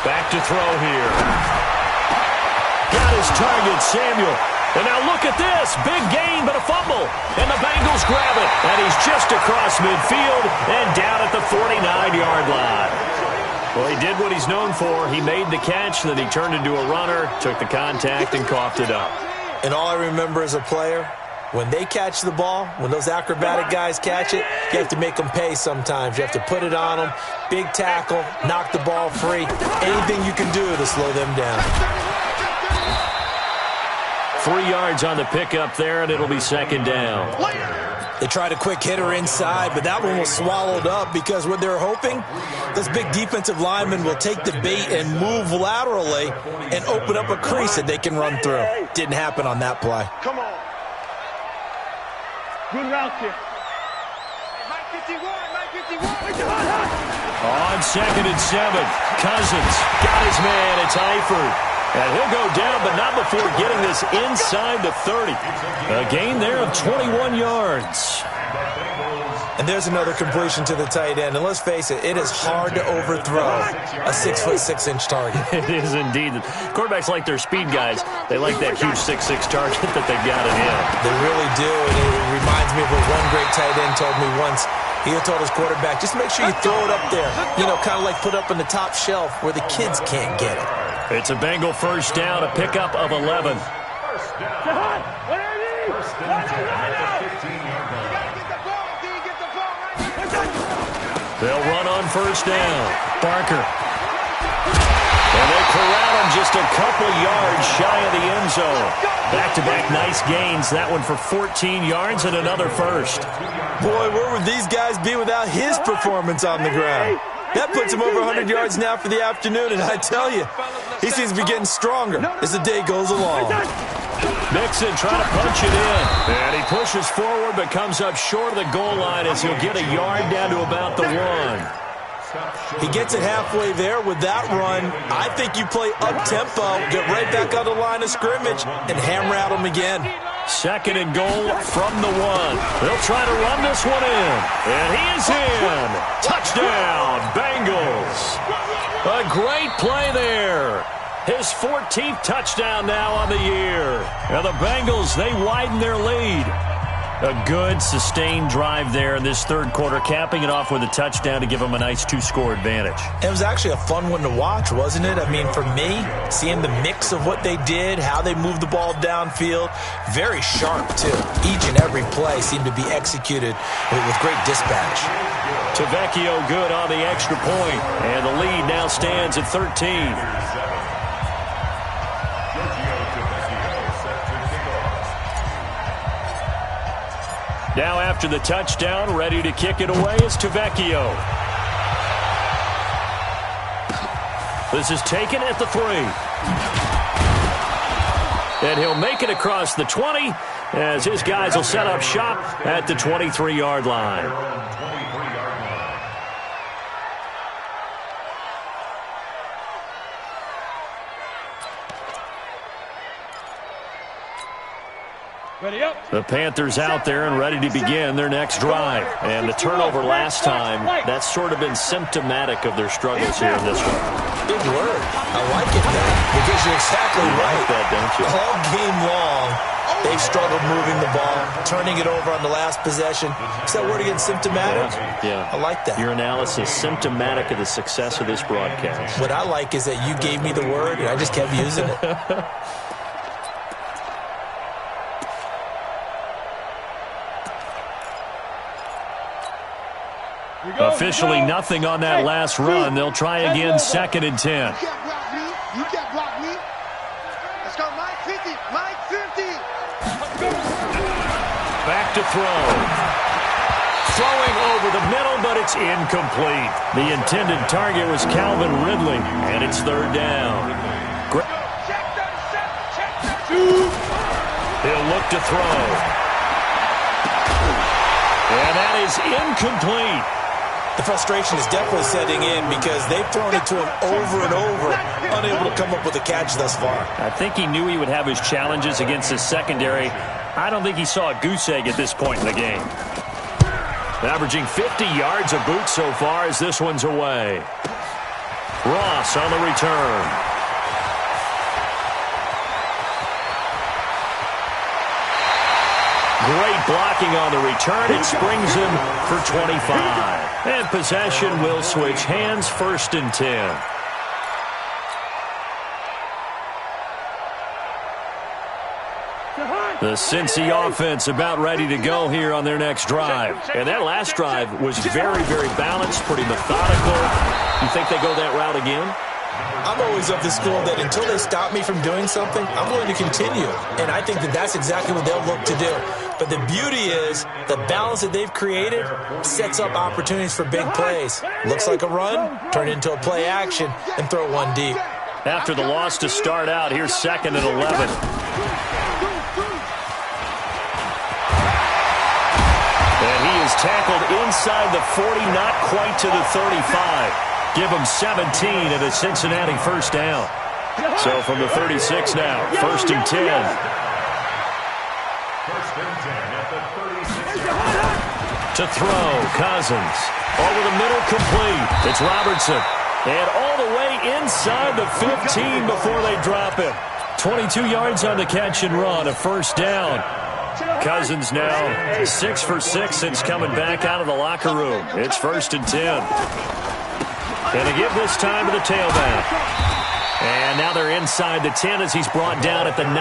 Back to throw here. Got his target, Samuel. And now look at this. Big gain, but a fumble. And the Bengals grab it. And he's just across midfield and down at the 49-yard line. Well, he did what he's known for. He made the catch, then he turned into a runner, took the contact, and coughed it up. And all I remember as a player, when they catch the ball, when those acrobatic guys catch it, you have to make them pay sometimes. You have to put it on them, big tackle, knock the ball free, anything you can do to slow them down. 3 yards on the pickup there, and it'll be 2nd down. They tried a quick hitter inside, but that one was swallowed up because what they're hoping, this big defensive lineman will take the bait and move laterally and open up a crease that they can run through. Didn't happen on that play. Come on. Good route here. Mike 51, Mike 51. On 2nd and 7, Cousins got his man. It's Eifert. And he'll go down, but not before getting this inside the 30. A gain there of 21 yards. And there's another completion to the tight end. And let's face it, it is hard to overthrow a 6'6" target. It is indeed. Quarterbacks like their speed guys. They like that huge 6'6" target that they've got in him. They really do. And it reminds me of what one great tight end told me once. He told his quarterback, just make sure you throw it up there. You know, kind of like put up on the top shelf where the kids can't get it. It's a Bengal first down, a pickup of 11. They'll run on first down. Barker. And they corral him just a couple yards shy of the end zone. Back-to-back nice gains. That one for 14 yards and another first. Boy, where would these guys be without his performance on the ground? That puts him over 100 yards now for the afternoon, and I tell you, he seems to be getting stronger as the day goes along. Mixon trying to punch it in. And he pushes forward but comes up short of the goal line as he'll get a yard down to about the 1. He gets it halfway there with that run. I think you play up-tempo, get right back on the line of scrimmage, and hammer at him again. 2nd and goal from the 1. They'll try to run this one in. And he is in. Touchdown, Bengals. A great play there. His 14th touchdown now on the year. And the Bengals, they widen their lead. A good, sustained drive there in this third quarter, capping it off with a touchdown to give them a nice 2-score advantage. It was actually a fun one to watch, wasn't it? I mean, for me, seeing the mix of what they did, how they moved the ball downfield, very sharp, too. Each and every play seemed to be executed with great dispatch. Tavecchio good on the extra point, and the lead now stands at 13. Now after the touchdown, ready to kick it away is Tavecchio. This is taken at the 3. And he'll make it across the 20 as his guys will set up shop at the 23-yard line. The Panthers out there and ready to begin their next drive. And the turnover last time, that's sort of been symptomatic of their struggles here in this one. Big word. I like it, man, because you're exactly right. Like that, don't you? All game long, they've struggled moving the ball, turning it over on the last possession. Is that word again, symptomatic? Yeah. I like that. Your analysis, symptomatic of the success of this broadcast. What I like is that you gave me the word, and I just kept using it. Officially nothing on that last run. They'll try again, 2nd and 10. You can't block me. You can't block me. Let's go, Mike 50. Mike 50. Back to throw. Throwing over the middle, but it's incomplete. The intended target was Calvin Ridley, and it's 3rd down. He'll look to throw. And that is incomplete. The frustration is definitely setting in because they've thrown it to him over and over, unable to come up with a catch thus far. I think he knew he would have his challenges against his secondary. I don't think he saw a goose egg at this point in the game. Averaging 50 yards a boot so far as this one's away. Ross on the return. Great blocking on the return. It springs him for 25. And possession will switch hands, 1st and 10. The Cincy offense about ready to go here on their next drive. And that last drive was very, very balanced, pretty methodical. You think they go that route again? I'm always of the school that until they stop me from doing something, I'm going to continue. And I think that that's exactly what they'll look to do. But the beauty is the balance that they've created sets up opportunities for big plays. Looks like a run, turn it into a play action, and throw one deep. After the loss to start out, here's 2nd and 11. And he is tackled inside the 40, not quite to the 35. Give him 17 and a Cincinnati first down. So from the 36 now, 1st and 10. 1st and 10 at the 36. To throw, Cousins. Over the middle, complete. It's Robertson. And all the way inside the 15 before they drop him. 22 yards on the catch and run, a first down. Cousins now 6 for 6 since coming back out of the locker room. It's 1st and 10. Going to give this time to the tailback. And now they're inside the 10 as he's brought down at the 9.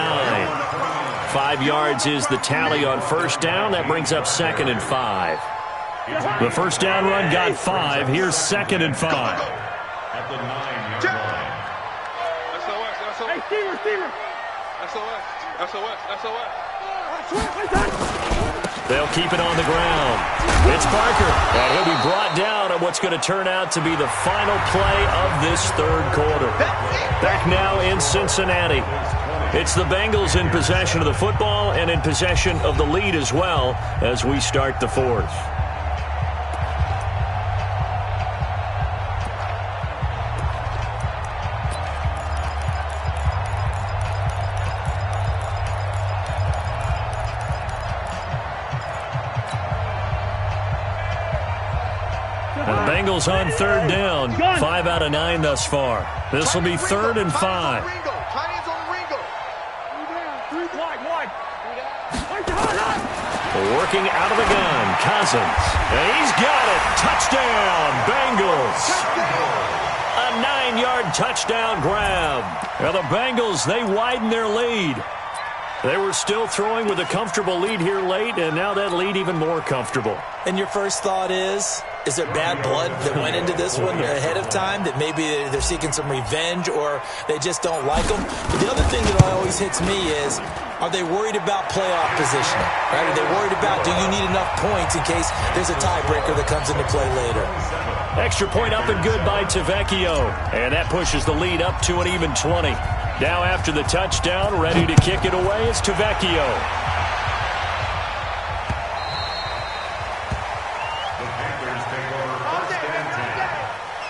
5 yards is the tally on first down. That brings up 2nd and 5. The first down run got 5. Here's 2nd and 5. At the 9-yard line. SOS. Hey, Stever. SOS. They'll keep it on the ground. It's Parker, and he'll be brought down on what's going to turn out to be the final play of this 3rd quarter. Back now in Cincinnati. It's the Bengals in possession of the football and in possession of the lead as well as we start the 4th. Bengals on 3rd down. 5 out of 9 thus far. This will be 3rd and 5. Working out of the gun, Cousins. And he's got it. Touchdown, Bengals. A 9-yard touchdown grab. Now the Bengals, they widen their lead. They were still throwing with a comfortable lead here late, and now that lead even more comfortable. And your first thought is there bad blood that went into this one ahead of time, that maybe they're seeking some revenge or they just don't like them? But the other thing that always hits me is, are they worried about playoff positioning? Right? Are they worried about, do you need enough points in case there's a tiebreaker that comes into play later? Extra point up and good by Tavecchio. And that pushes the lead up to an even 20. Now after the touchdown, ready to kick it away is Tavecchio. The Panthers take over 1st and 10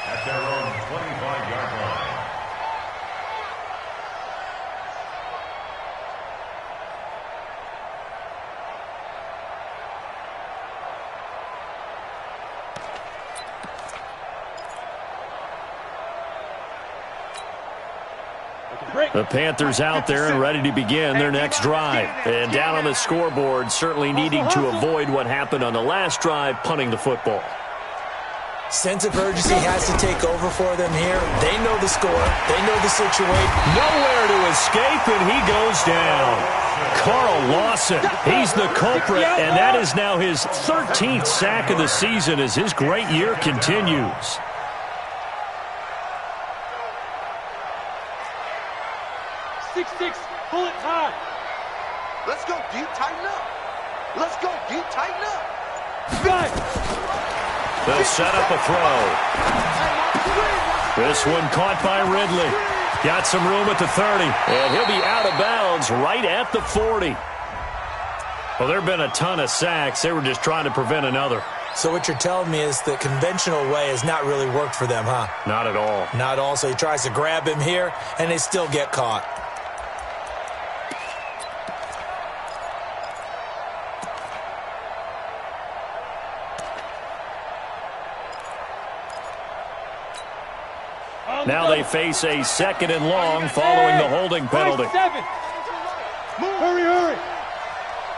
at their own 25-yard line. The Panthers out there and ready to begin their next drive. And down on the scoreboard, certainly needing to avoid what happened on the last drive, punting the football. Sense of urgency has to take over for them here. They know the score. They know the situation. Nowhere to escape, and he goes down. Carl Lawson, he's the culprit, and that is now his 13th sack of the season as his great year continues. Pull it high. Let's go deep, tighten up. Let's go deep, tighten up. Good. They'll set up a throw. This one caught by Ridley. Got some room at the 30, and he'll be out of bounds right at the 40. Well, there have been a ton of sacks. They were just trying to prevent another. So what you're telling me is the conventional way has not really worked for them, huh? Not at all. Not at all. So he tries to grab him here, and they still get caught. Now they face a 2nd and long following the holding penalty. Hurry.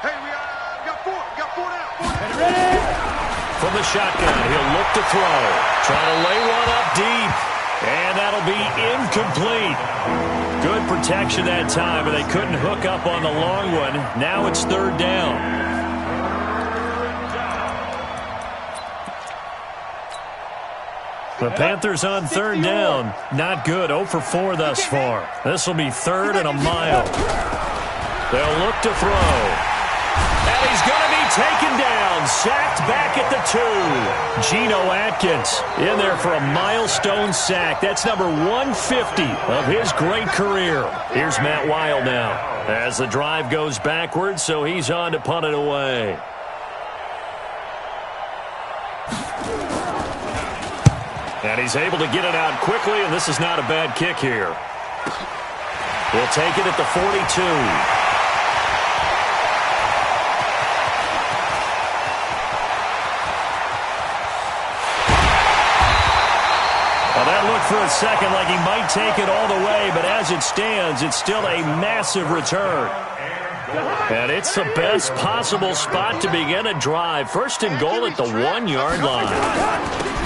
Hey, we got four now. Ready? From the shotgun, he'll look to throw. Trying to lay one up deep. And that'll be incomplete. Good protection that time, but they couldn't hook up on the long one. Now it's 3rd down. The Panthers on third down. Not good. 0 for 4 thus far. This will be 3rd and a mile. They'll look to throw. And he's going to be taken down. Sacked back at the 2. Geno Atkins in there for a milestone sack. That's number 150 of his great career. Here's Matt Weil now as the drive goes backwards, so he's on to punt it away. And he's able to get it out quickly, and this is not a bad kick here. We'll take it at the 42. Well, that looked for a second like he might take it all the way, but as it stands, it's still a massive return. And it's the best possible spot to begin a drive. 1st and goal at the 1-yard line.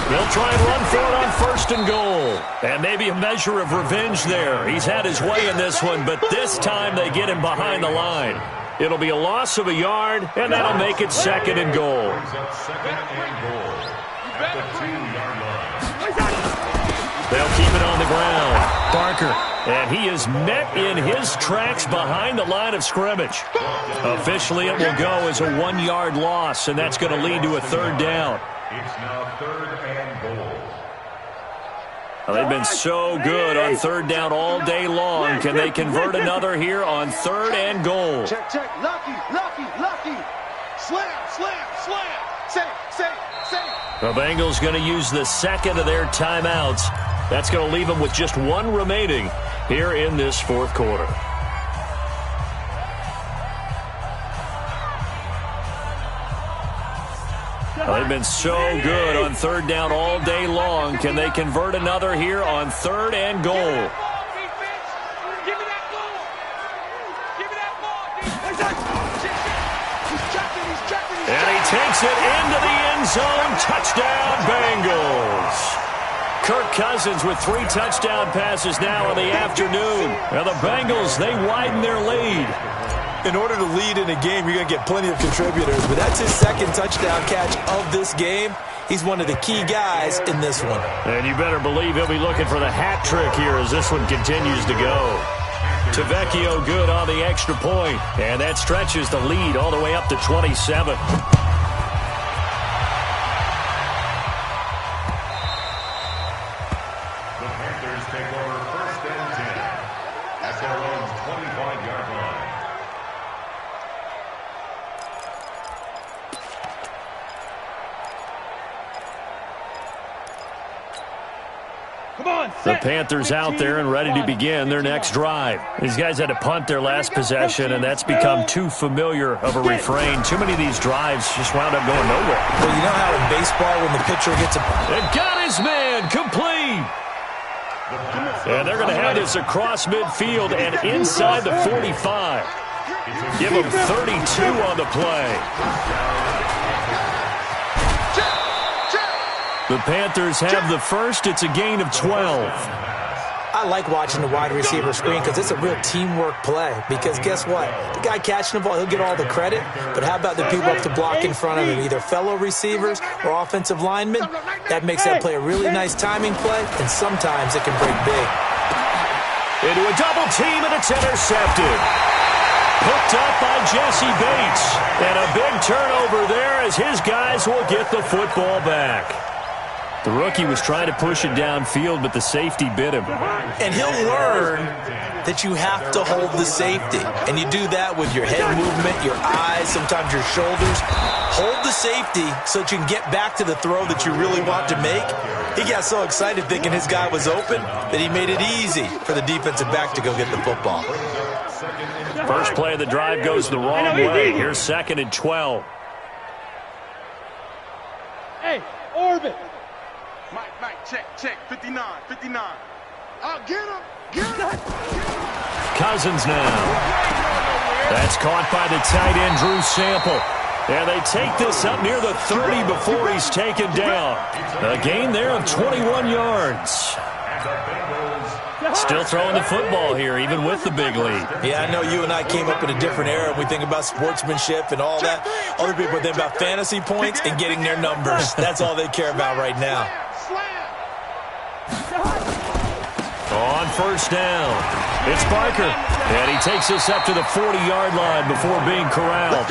They'll try and run for it on 1st and goal. And maybe a measure of revenge there. He's had his way in this one, but this time they get him behind the line. It'll be a loss of a yard, and that'll make it 2nd and goal. They'll keep it on the ground. Barker, and he is met in his tracks behind the line of scrimmage. Officially, it will go as a 1-yard loss, and that's going to lead to a 3rd down. It's now 3rd and goal. Well, they've been so good on 3rd down all day long. Can they convert another here on 3rd and goal? Check, check. Lucky. Slam. Safe. The Bengals going to use the 2nd of their timeouts. That's going to leave them with just 1 remaining here in this 4th quarter. Well, they've been so good on 3rd down all day long. Can they convert another here on 3rd and goal? And he takes it into the end zone. Touchdown, Bengals. Kirk Cousins with 3 touchdown passes now in the afternoon. And the Bengals, they widen their lead. In order to lead in a game, you're going to get plenty of contributors, but that's his 2nd touchdown catch of this game. He's one of the key guys in this one. And you better believe he'll be looking for the hat trick here as this one continues to go. Tavecchio good on the extra point, and that stretches the lead all the way up to 27. The Panthers take over 1st and 10 at their own 25-yard line. The Panthers out there and ready to begin their next drive. These guys had to punt their last possession, and that's become too familiar of a refrain. Too many of these drives just wound up going nowhere. Well, you know how in baseball when the pitcher gets a... And got his man complete. And they're going to have this across midfield and inside the 45. Give them 32 on the play. The Panthers have the first. It's a gain of 12. I like watching the wide receiver screen because it's a real teamwork play. Because guess what? The guy catching the ball, he'll get all the credit. But how about the people up to block in front of him, either fellow receivers or offensive linemen? That makes that play a really nice timing play, and sometimes it can break big. Into a double team, and it's intercepted. Hooked up by Jesse Bates. And a big turnover there as his guys will get the football back. The rookie was trying to push it downfield, but the safety bit him. And he'll learn that you have to hold the safety. And you do that with your head movement, your eyes, sometimes your shoulders. Hold the safety so that you can get back to the throw that you really want to make. He got so excited thinking his guy was open that he made it easy for the defensive back to go get the football. First play of the drive goes the wrong way. Here's 2nd and 12. Hey, orbit. Mike, check, 59. I'll get him. Cousins now. That's caught by the tight end, Drew Sample. And they take this up near the 30 before he's taken down. A gain there of 21 yards. Still throwing the football here, even with the big lead. Yeah, I know you and I came up in a different era. We think about sportsmanship and all that. Other people think about fantasy points and getting their numbers. That's all they care about right now. On first down, it's Barker. And he takes us up to the 40-yard line before being corralled.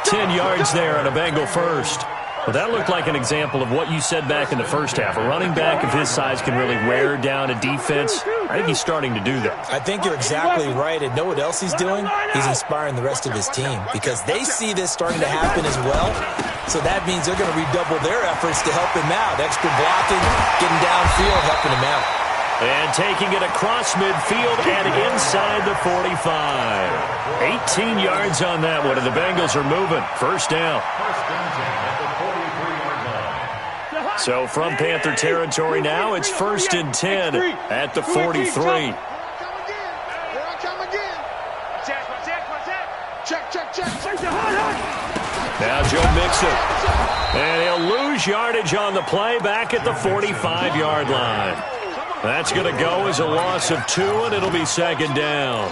10 yards there on a Bengal first. Well, that looked like an example of what you said back in the first half. A running back of his size can really wear down a defense. I think he's starting to do that. I think you're exactly right. And know what else he's doing? He's inspiring the rest of his team because they see this starting to happen as well. So that means they're going to redouble their efforts to help him out. Extra blocking, getting downfield, helping him out. And taking it across midfield and inside the 45. 18 yards on that one, and the Bengals are moving. First down. So from Panther territory now, it's 1st and 10 at the 43. Here I come again. Check. Now Joe Mixon. And he'll lose yardage on the play back at the 45-yard line. That's going to go as a loss of 2, and it'll be 2nd down.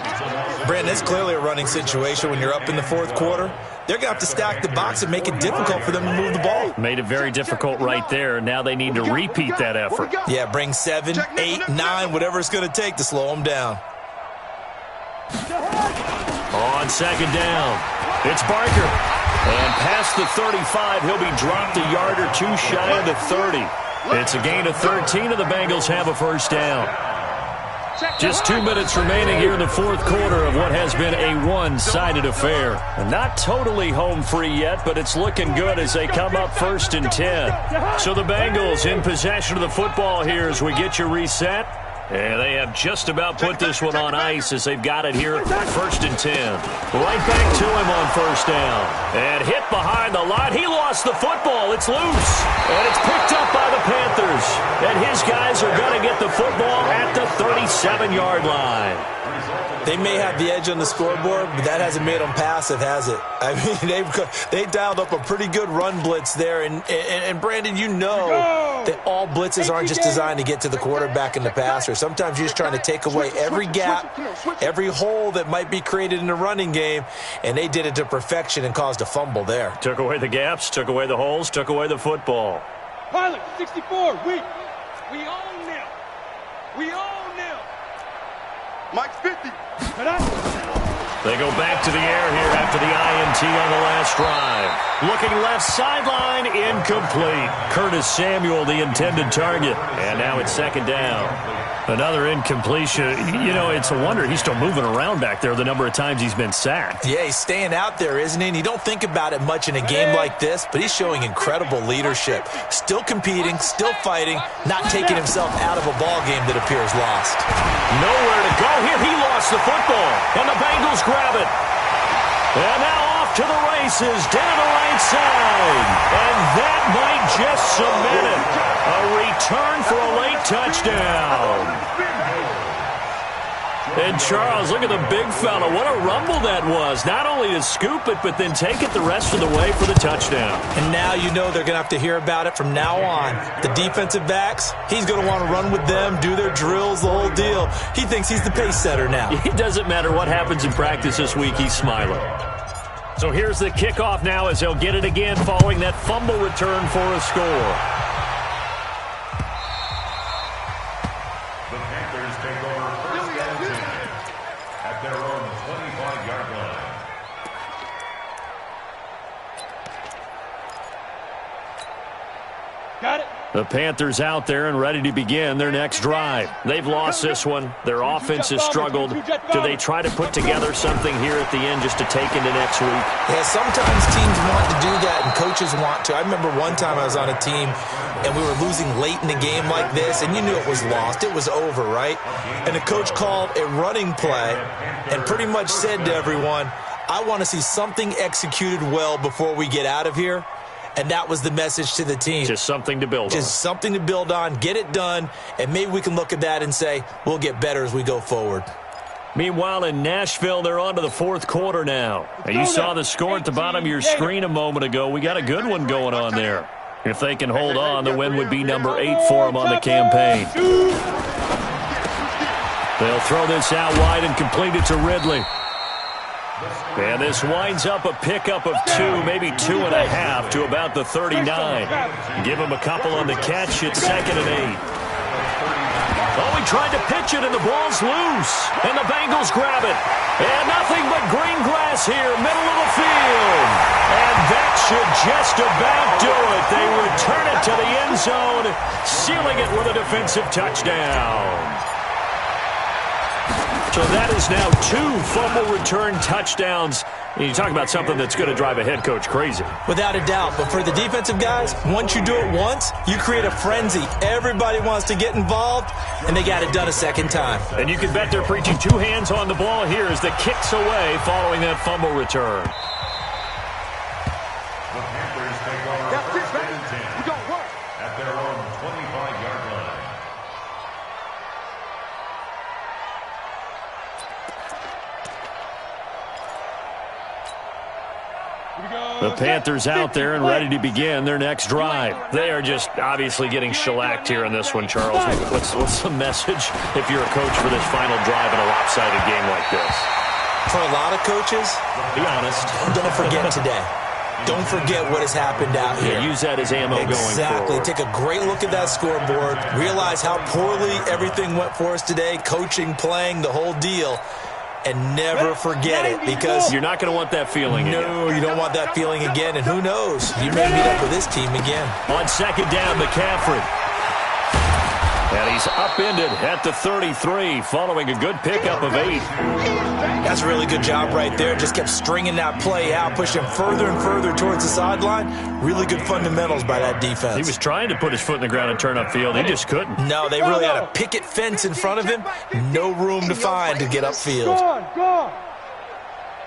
Brandon, it's clearly a running situation when you're up in the 4th quarter. They're going to have to stack the box and make it difficult for them to move the ball. Made it very difficult right there. Now they need to repeat that effort. Yeah, bring 7, 8, 9, whatever it's going to take to slow them down. On 2nd down, it's Barker. And past the 35, he'll be dropped a yard or 2 shy of the 30. It's a gain of 13, and the Bengals have a first down. Just 2 minutes remaining here in the 4th quarter of what has been a one-sided affair. And not totally home free yet, but it's looking good as they come up 1st and 10. So the Bengals in possession of the football here as we get you reset. And they have just about put this one on ice as they've got it here, 1st and 10. Right back to him on first down. And hit behind the line. He lost the football. It's loose. And it's picked up by the Panthers. And his guys are going to get the football at the 37-yard line. They may have the edge on the scoreboard, but that hasn't made them passive, has it? I mean, they dialed up a pretty good run blitz there. And Brandon, you know that all blitzes aren't just designed to get to the quarterback and the passer. Sometimes you're just trying to take away every gap, every hole that might be created in the running game, and they did it to perfection and caused a fumble there. Took away the gaps, took away the holes, took away the football. Pilot, 64, we own them. We own them. Mike's 50. They go back to the air here after the INT on the last drive. Looking left sideline, incomplete. Curtis Samuel, the intended target. And now it's 2nd down. Another incompletion. You know, it's a wonder he's still moving around back there the number of times he's been sacked. Yeah, he's staying out there, isn't he? And you don't think about it much in a game like this, but he's showing incredible leadership. Still competing, still fighting, not taking himself out of a ball game that appears lost. Nowhere to go here. He lost the football, and the Bengals grab it. And now off to the races, down the right side. And that might just cement it. A return for a late touchdown. And Charles, look at the big fella. What a rumble that was. Not only to scoop it, but then take it the rest of the way for the touchdown. And now you know they're going to have to hear about it from now on. The defensive backs, he's going to want to run with them, do their drills, the whole deal. He thinks he's the pace setter now. It doesn't matter what happens in practice this week. He's smiling. So here's the kickoff now as they'll get it again following that fumble return for a score. The Panthers take over 1st and 10 at their own 25-yard line. Got it. The Panthers out there and ready to begin their next drive. They've lost this one. Their offense has struggled. Do they try to put together something here at the end just to take into next week? Yeah, sometimes teams want to do that and coaches want to. I remember one time I was on a team and we were losing late in the game like this, and you knew it was lost. It was over, right? And the coach called a running play and pretty much said to everyone, I want to see something executed well before we get out of here. And that was the message to the team. Just something to build on. Just something to build on, get it done, and maybe we can look at that and say, we'll get better as we go forward. Meanwhile, in Nashville, they're on to the 4th quarter now. And you saw the score at the bottom of your screen a moment ago. We got a good one going on there. If they can hold on, the win would be number 8 for them on the campaign. They'll throw this out wide and complete it to Ridley. And this winds up a pickup of 2, maybe 2.5 to about the 39. Give him a couple on the catch. It's 2nd and 8. Oh, he tried to pitch it, and the ball's loose. And the Bengals grab it. And nothing but green grass here, middle of the field. And that should just about do it. They return it to the end zone, sealing it with a defensive touchdown. So that is now 2 fumble return touchdowns. And you talk about something that's going to drive a head coach crazy. Without a doubt. But for the defensive guys, once you do it once, you create a frenzy. Everybody wants to get involved, and they got it done a second time. And you can bet they're preaching 2 hands on the ball here as the kick's away following that fumble return. The Panthers take over first and 10. We got work. At their own 25-yard line. The Panthers out there and ready to begin their next drive. They are just obviously getting shellacked here in this one, Charles. What's the message if you're a coach for this final drive in a lopsided game like this? For a lot of coaches, be honest, don't forget today. Don't forget what has happened out here. Use that as ammo going forward. Exactly. Take a great look at that scoreboard. Realize how poorly everything went for us today. Coaching, playing, the whole deal. And never forget it, because you're not going to want that feeling again. No, you don't want that feeling again. And who knows? You may meet up with this team again. On second down, McCaffrey. And he's upended at the 33 following a good pickup of 8. That's a really good job right there. Just kept stringing that play out, pushing him further and further towards the sideline. Really good fundamentals by that defense. He was trying to put his foot in the ground and turn upfield. He just couldn't. No, they really had a picket fence in front of him. No room to find to get upfield. Go on.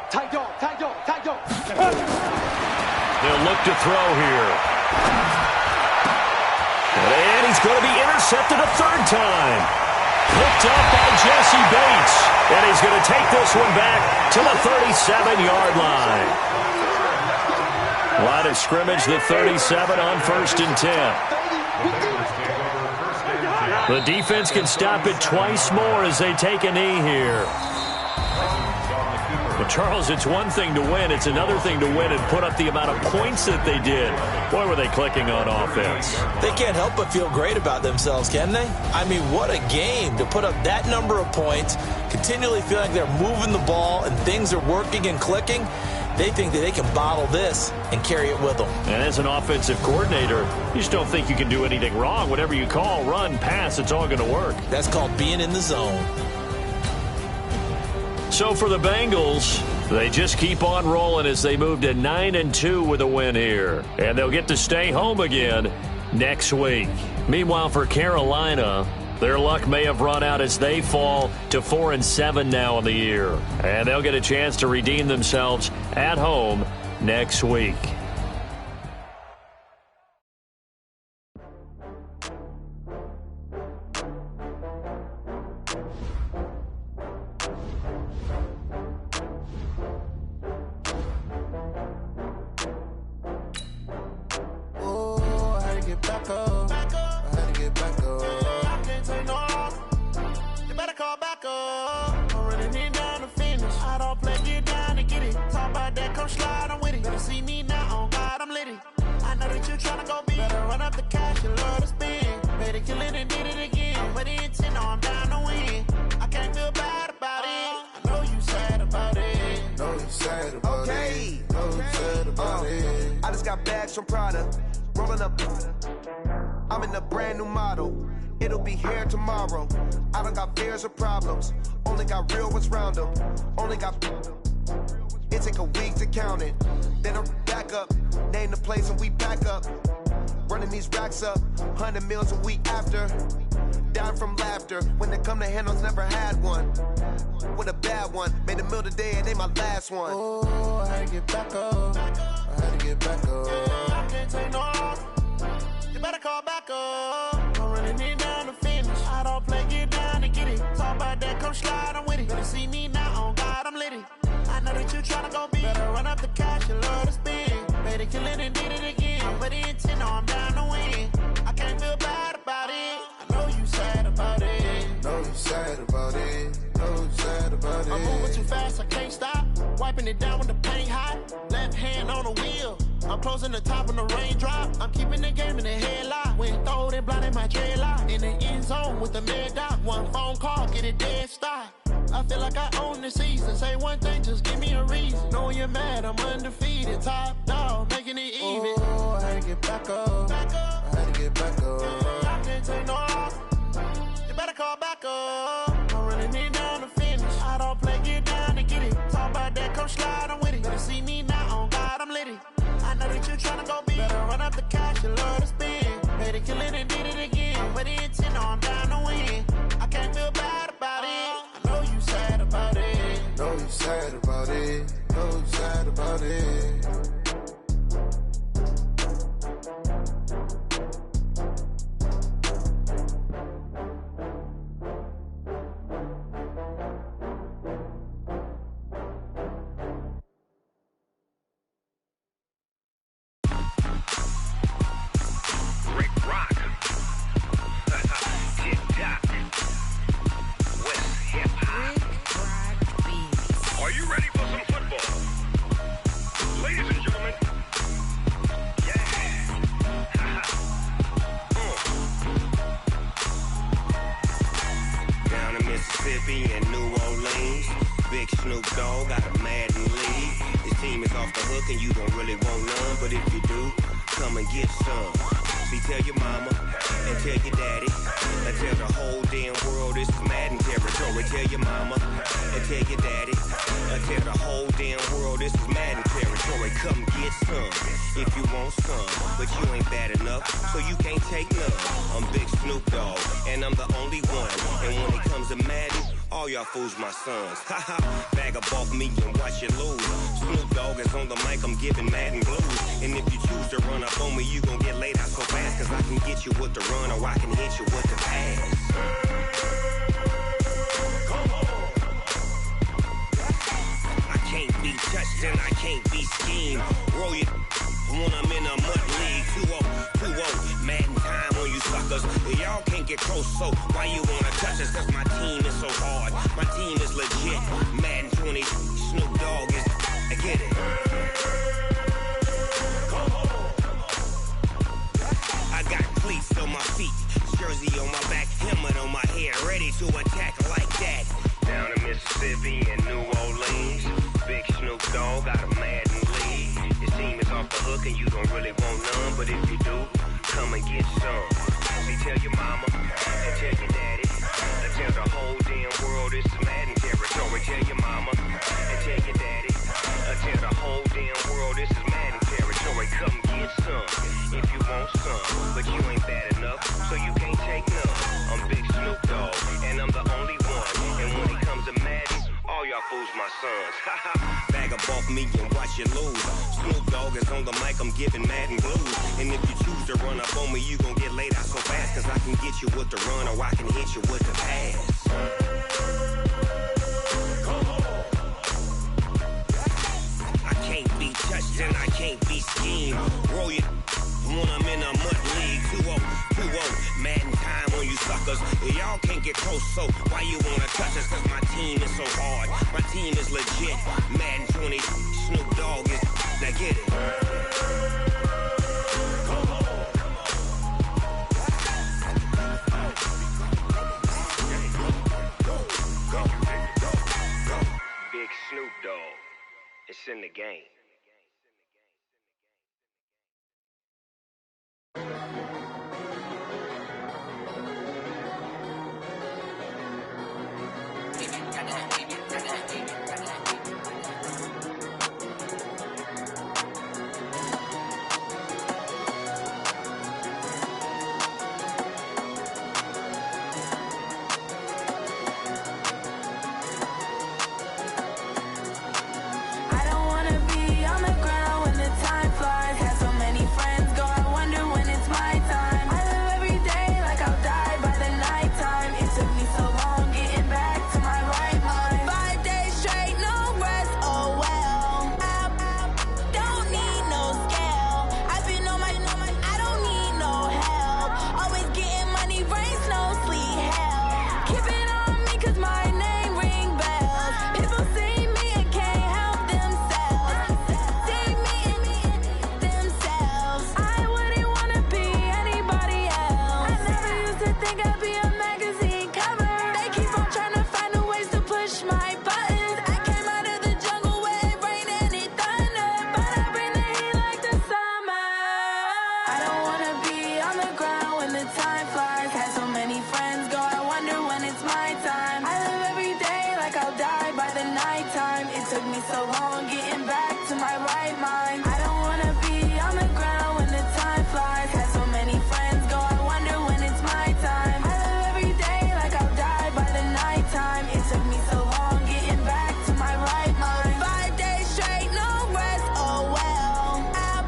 Tight dog, tight dog, tight dog. They'll look to throw here. And he's going to be intercepted a 3rd time. Picked up by Jesse Bates. And he's going to take this one back to the 37-yard line. Line of scrimmage, the 37 on 1st and 10. The defense can stop it twice more as they take a knee here. But Charles, it's one thing to win. It's another thing to win and put up the amount of points that they did. Boy, were they clicking on offense. They can't help but feel great about themselves, can they? I mean, what a game to put up that number of points, continually feel like they're moving the ball and things are working and clicking. They think that they can bottle this and carry it with them. And as an offensive coordinator, you just don't think you can do anything wrong. Whatever you call, run, pass, it's all going to work. That's called being in the zone. So for the Bengals, they just keep on rolling as they move to 9-2 with a win here. And they'll get to stay home again next week. Meanwhile, for Carolina, their luck may have run out as they fall to 4-7 now in the year. And they'll get a chance to redeem themselves at home next week. I'm in a brand new model. It'll be here tomorrow. I don't got fears or problems. Only got real ones round them. Only got... It take a week to count it. Then I'm back up. Name the place and we back up. Running these racks up. 100 meals a week after. Down from laughter. When they come to handles, never had one. With a bad one. Made a meal today and they my last one. Oh, I had to get back up. I had to get back up. I can't take no loss. You better call back up. I'm running it down to finish. I don't play, get down and get it. Talk about that, come slide, I'm with it. Better see me now, on God, I'm litty. I know that you tryna go big. Better run up the cash, you love to spin. Better kill it and did it again. But the intent, no, I'm down to win. I can't feel bad about it. I know you sad about it. Know you sad about it. Know you sad about it. I'm moving too fast, I can't stop. Wiping it down with the paint hot. Left hand on the wheel. I'm closing the top on the raindrop. I'm keeping the game in the headlock. When throwed and blinded my dreadlock. In the end zone with the mad dot. One phone call, get it dead stop. I feel like I own the season. Say one thing, just give me a reason. Knowing you're mad, I'm undefeated. Top dog, making it even. Oh, I had to get back up. I had to get back up. I can't take no loss. You better call back up. I'm running it down to finish. I don't play, get down to get it. Talk about that, come slide, I'm with it. Better see me now, on God, I'm litty. I know that you're tryna go big. Better run up the cash, you love to spend. Made it, kill it, and did it again. Put it in 10, I'm down to win. I can't feel bad about it. I know you sad about it. Know you sad about it. Know you sad about it. Fools my sons. Haha, bag up off me and watch you lose. Snoop Dogg is on the mic, I'm giving Madden blues. And if you choose to run up on me, you gon' get laid out so fast. Cause I can get you with the run or I can hit you with the pass. Come on. I can't be touched and I can't be schemed. Roll you when I'm in a mud league. 2-0, 2-0, Madden time on you suckers. Y'all can't get close, so why you wanna touch us? Cause my team is so hard. My team is legit. Madden 20, Snoop Dogg is. I get it. Come on. I got cleats on my feet, jersey on my back, helmet on my head, ready to attack like that. Down in Mississippi and New Orleans, big Snoop Dogg got a Madden lead. Your team is off the hook and you don't really want none, but if you do, come and get some. See, tell your mama and tell your daddy. Tell the whole damn world this is Madden territory. Tell your mama and tell your daddy. Tell the whole damn world this is Madden territory. Come get some if you want some, but you ain't bad enough, so you can't take none. I'm Big Snoop Dogg, and I'm the only one. And when it comes to Madden, all y'all fools my sons. Bag up off me and watch you lose. Snoop Dogg is on the mic, I'm giving Madden blues. And if you choose to run up on me, you gon' get laid out so fast. Cause I can get you with the run or I can hit you with the pass. Come on. I can't be touched and I can't be schemed. Roll you when I'm in a mud league. 2-0, 2-0, Madden time on you suckers. Y'all can't get close, so why you wanna touch us? Cause my team is so hard. My team is legit. Madden 20, Snoop Dogg is. Now get it. Come on. Go. Big Snoop Dogg. It's in the game. On the ground when the time flies, had so many friends go, I wonder when it's my think I'll be a magazine cover. They keep on trying to find a ways to push my buttons. I came out of the jungle where it rained and it thunder, but I bring the heat like the summer. I don't wanna be on the ground when the time flies. Had so many friends go, I wonder when it's my time. I live every day like I'll die by the nighttime. It took me so long getting back to my right mind. I don't wanna be on the ground when the time flies. Had so many friends go, I wonder when it's my time. I live every day like I'll die by the nighttime. It took me so long getting back to my right mind. 5 days straight, no rest, oh well. I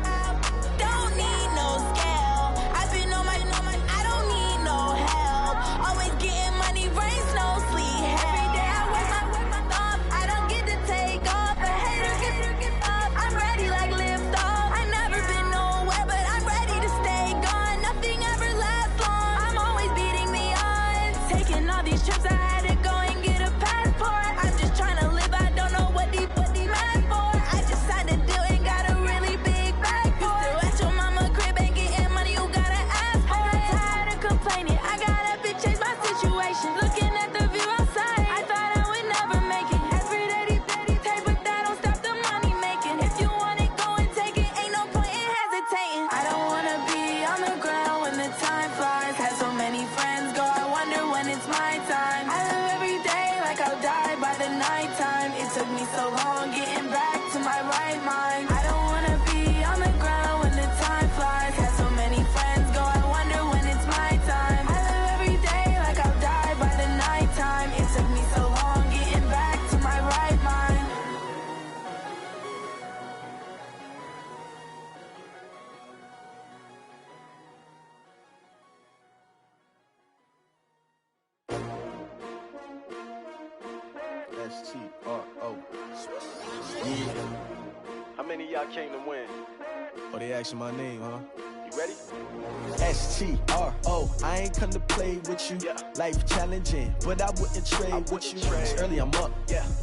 don't need no scale. I've been on my, I don't need no help. Always getting money, rain, snow, sleet. Every day I work my thumb. I don't get to take off. A hater get up. I'm ready like lift off. I've never been nowhere, but I'm ready to stay gone. Nothing ever lasts long. I'm always beating the odds. Taking all these trips, I had to go and get a passport. I'm just trying to live. I don't know what these mad for. I just signed a deal and got a really big bag for it. Still at your mama crib and getting money, you gotta ask for it. Tired of complaining, I got up and changed my situation. Looking at the view outside, I thought I would never make it. Every day they take, but that don't stop the money making. If you want it, go and take it. Ain't no point in hesitating. I don't wanna be on the ground when the time flies. Had so many friends go, I wonder when it's my time. I live every day like I'll die by the nighttime. It took me so long getting back to my right mind. I don't wanna be on the ground when the time flies. Had so many friends go, I wonder when it's my time. I live every day like I'll die by the nighttime. It took me so long getting back to my right mind. S-T-R-O. Yeah. How many of y'all came to win? Oh, they asking my name, huh? You ready? S-T-R-O. I ain't come to play with you. Life challenging, but I wouldn't trade with you. It's early, I'm up.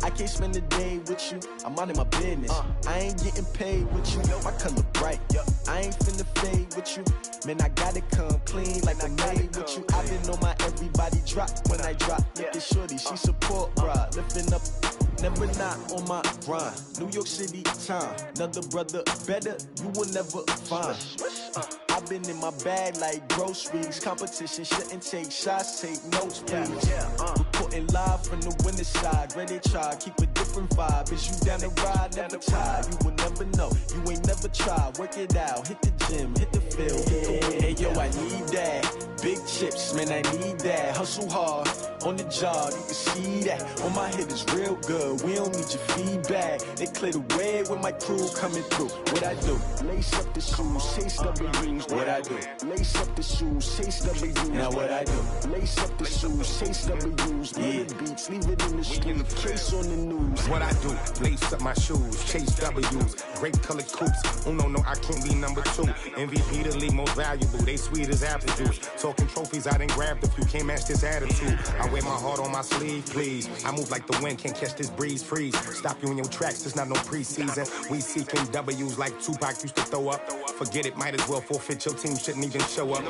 I can't spend the day with you. I'm out in my business. I ain't getting paid with you. My color bright. I ain't finna fade with you. Man, I gotta come clean like I made with you. I've been on my everybody drop when I drop. Look at shorty, she support, bruh. Lifting up, never not on my grind. New York City time, another brother better, you will never find. I've been in my bag like groceries. Competition shouldn't take shots, take notes, please. Reporting live from the winner's side. Ready to try, keep a different vibe. Is you down the ride, never tired. You will never know, you ain't never tried. Work it out, hit the gym, hit the field, hit the wind. Hey yo, I need that. Big chips, man, I need that. Hustle hard, on the job, you can see that. On my hit is real good, we don't need your feedback. They clear the way with my crew coming through. What I do? Lace up the shoes, chase W's. What I do? Lace up the shoes, chase W's. Now what I do? Lace up the shoes, chase W's. Murder beats, leave it in the street, case on the news. What I do? Lace up my shoes, chase W's. Great colored coops. Oh no, I can't be number 2. MVP the league most valuable. They sweet as apple juice. Talking trophies, I done grabbed a few. Can't match this attitude. I wear my heart on my sleeve, please. I move like the wind, can't catch this breeze. Freeze. Stop you in your tracks, there's not no preseason. We seeking W's like Tupac used to throw up. Forget it, might as well forfeit. Your team shouldn't even show up.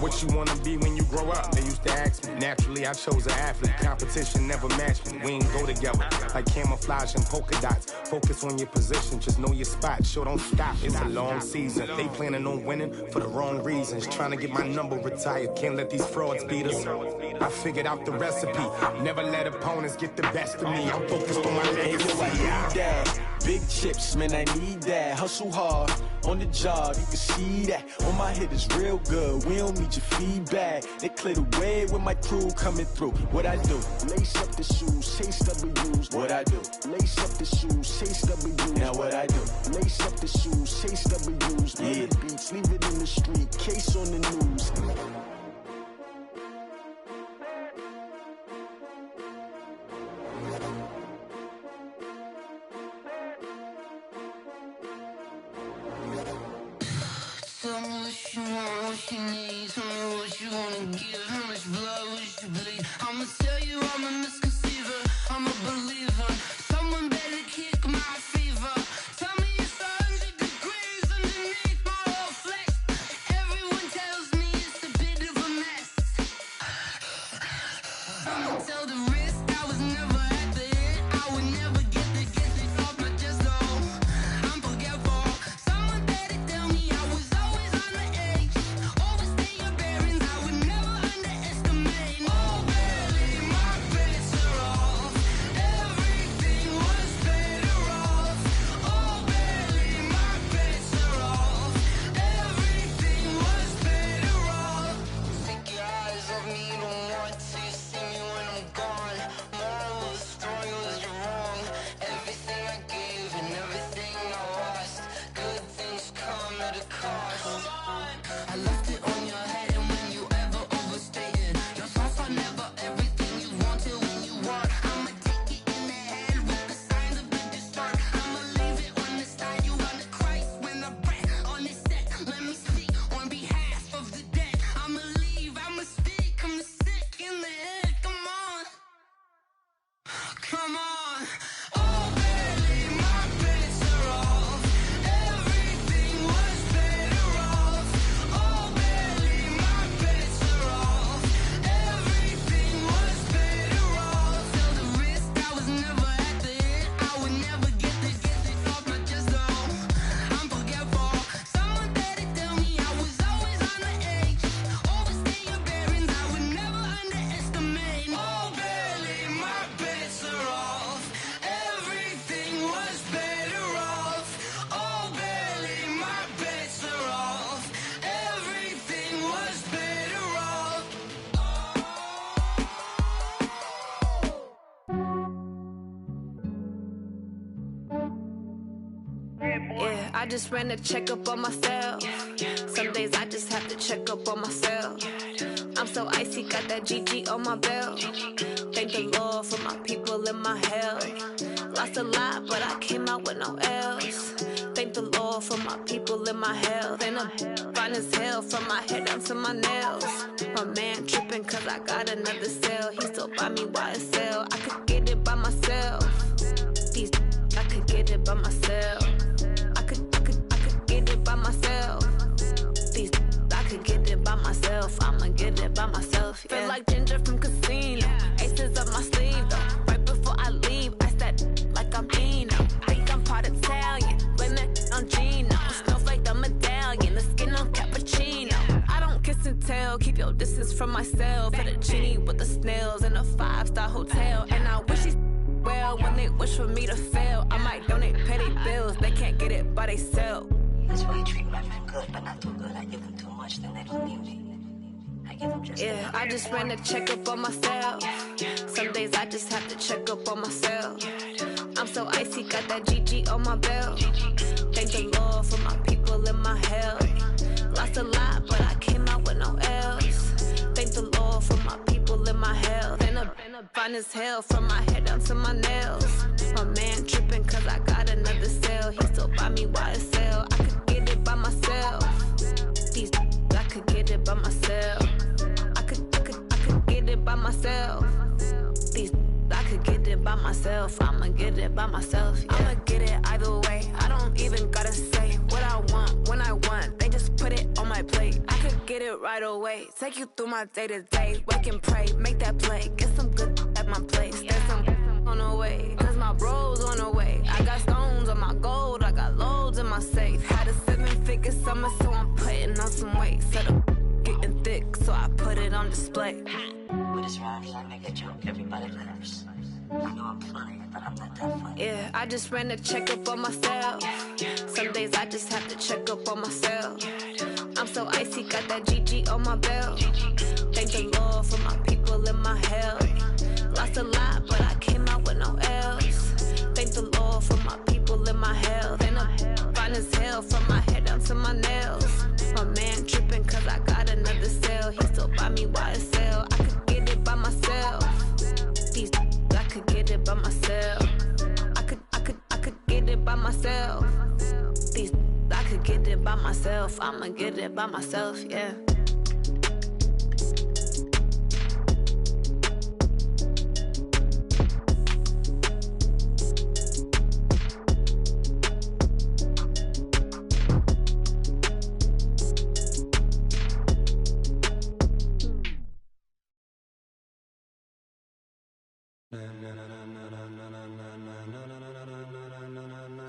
What you wanna be when you grow up? They used to ask me. Naturally, I chose an athlete. Competition never matched me. We ain't go together like camouflage and polka dots. Focus on your position, just know your spot. Sure, don't stop. It's a long season. They planning on winning for the wrong reasons. Trying to get my number retired. Can't let these frauds beat us. I figured out the recipe. Never let opponents get the best of me. I'm focused on my legacy. I need that. Big chips, man, I need that. Hustle hard, on the job, you can see that. On my hit is real good, we don't need your feedback. They clear the way with my crew coming through. What I do? Lace up the shoes, chase W's. What I do? Lace up the shoes, chase W's. Now what I do? Lace up the shoes, chase W's. Murder beats, leave it in the street, case on the news. Tell me what you want, what you need. Tell me what you wanna give. How much blood would you bleed? I'ma tell you I'm a misconceiver. I'm a believer. Someone better kick my fever. Tell me it's 100 degrees underneath my whole flesh. Everyone tells me it's a bit of a mess. I'ma tell the risk I was never at the end. I would never get this off my chest, though. I'm forgetful. Someone better tell me I was always on the edge. Overstay your bearings, I would never underestimate. Oh, barely, my bets are off. Everything was better off. Oh, barely, my bets are off. Everything was better off. Take your eyes off me, don't want to see me when I'm gone. Moral of the story was you're wrong. Everything I gave and everything I lost. Good things come at a cost. I left it on your head, and when you ever overstay it, your thoughts are never everything you wanted when you want. I'ma take it in the head with the signs of the distort. I'ma leave it on the side. You run the Christ when I breath on this set. Let me speak on behalf of the dead. I'ma leave, I'ma speak. I'm sick in the head. Come on, come on. Oh, barely, my bets are off. Everything was better off. Oh, barely, my bets are off. Everything was better off. Tell the risk I was never at the end. I would never get this off my chest, though. I'm forgetful. Someone better tell me I was always on the edge. Overstay your bearings, I would never underestimate. Oh, barely, my bets are off. Everything was better off. Oh, barely, my bets are off. Everything was better off. Yeah, I just ran a checkup on myself. Some days I just have to check up on myself. I'm so icy, got that GG on my belt. Thank the Lord for my people in my health. Lost a lot, but I came out with no L's. Thank the Lord for my people in my health. And I'm fine as hell from my head down to my nails. My man tripping cause I got another cell. He still buy me YSL. I could get it by myself. These I could get it by myself. I could get it by myself. These I could get it by myself. I'ma get it by myself. Yeah. Feel like Ginger from Casino. Aces up my sleeve though. Right before I leave, I said like I'm Dino. Think I'm part Italian. Blame that on Gino. Snowflake the medallion. The skin on cappuccino. I don't kiss and tell. Keep your distance from myself. Fettuccine with the snails in a 5-star hotel. And I wish he's well when they wish for me to fail. I might donate petty bills. They can't get it by themselves. That's why you treat my men good, but not too good. I give them too much, then they don't need me. I give them just yeah, I just ran a checkup on myself. Some days I just have to check up on myself. I'm so icy, got that GG on my belt. Thank the Lord for my people in my health. Lost a lot, but I came out with no L's. Thank the Lord for my people in my health. And I'm fine as hell from my head down to my nails. My man tripping cause I got another cell. He still buy me YSL. I could get it by myself. These I could get it by myself. I could get it by myself. These I could get it by myself. I'ma get it by myself. Yeah. I'ma get it either way. I don't even gotta say what I want when I want. They just put it on my plate. I could get it right away. Take you through my day to day. Wake and pray, make that play. Get some good at my place. There's some on the way. Cause my bros on the way. I got stones on my gold. I got loads in my safe. Had a 7-figure summer, so I'm putting on some weight. Set up getting thick, so I put it on display. With this rhyme, I make a joke, everybody laughs. I know I'm funny, but I'm not that funny. Yeah, I just ran a checkup on myself. Some days I just have to check up on myself. I'm so icy, got that GG on my belt. Thank the Lord for my people in my health. Lost a lot, but I came out with no L's. Thank the Lord for my people in my health. And I'm fine as hell from my head down to my nails. My man tripping cause I got another cell. He still buy me YSL. I could get it by myself. These I could get it by myself. I could get it by myself. These I could get it by myself. I'ma get it by myself, yeah.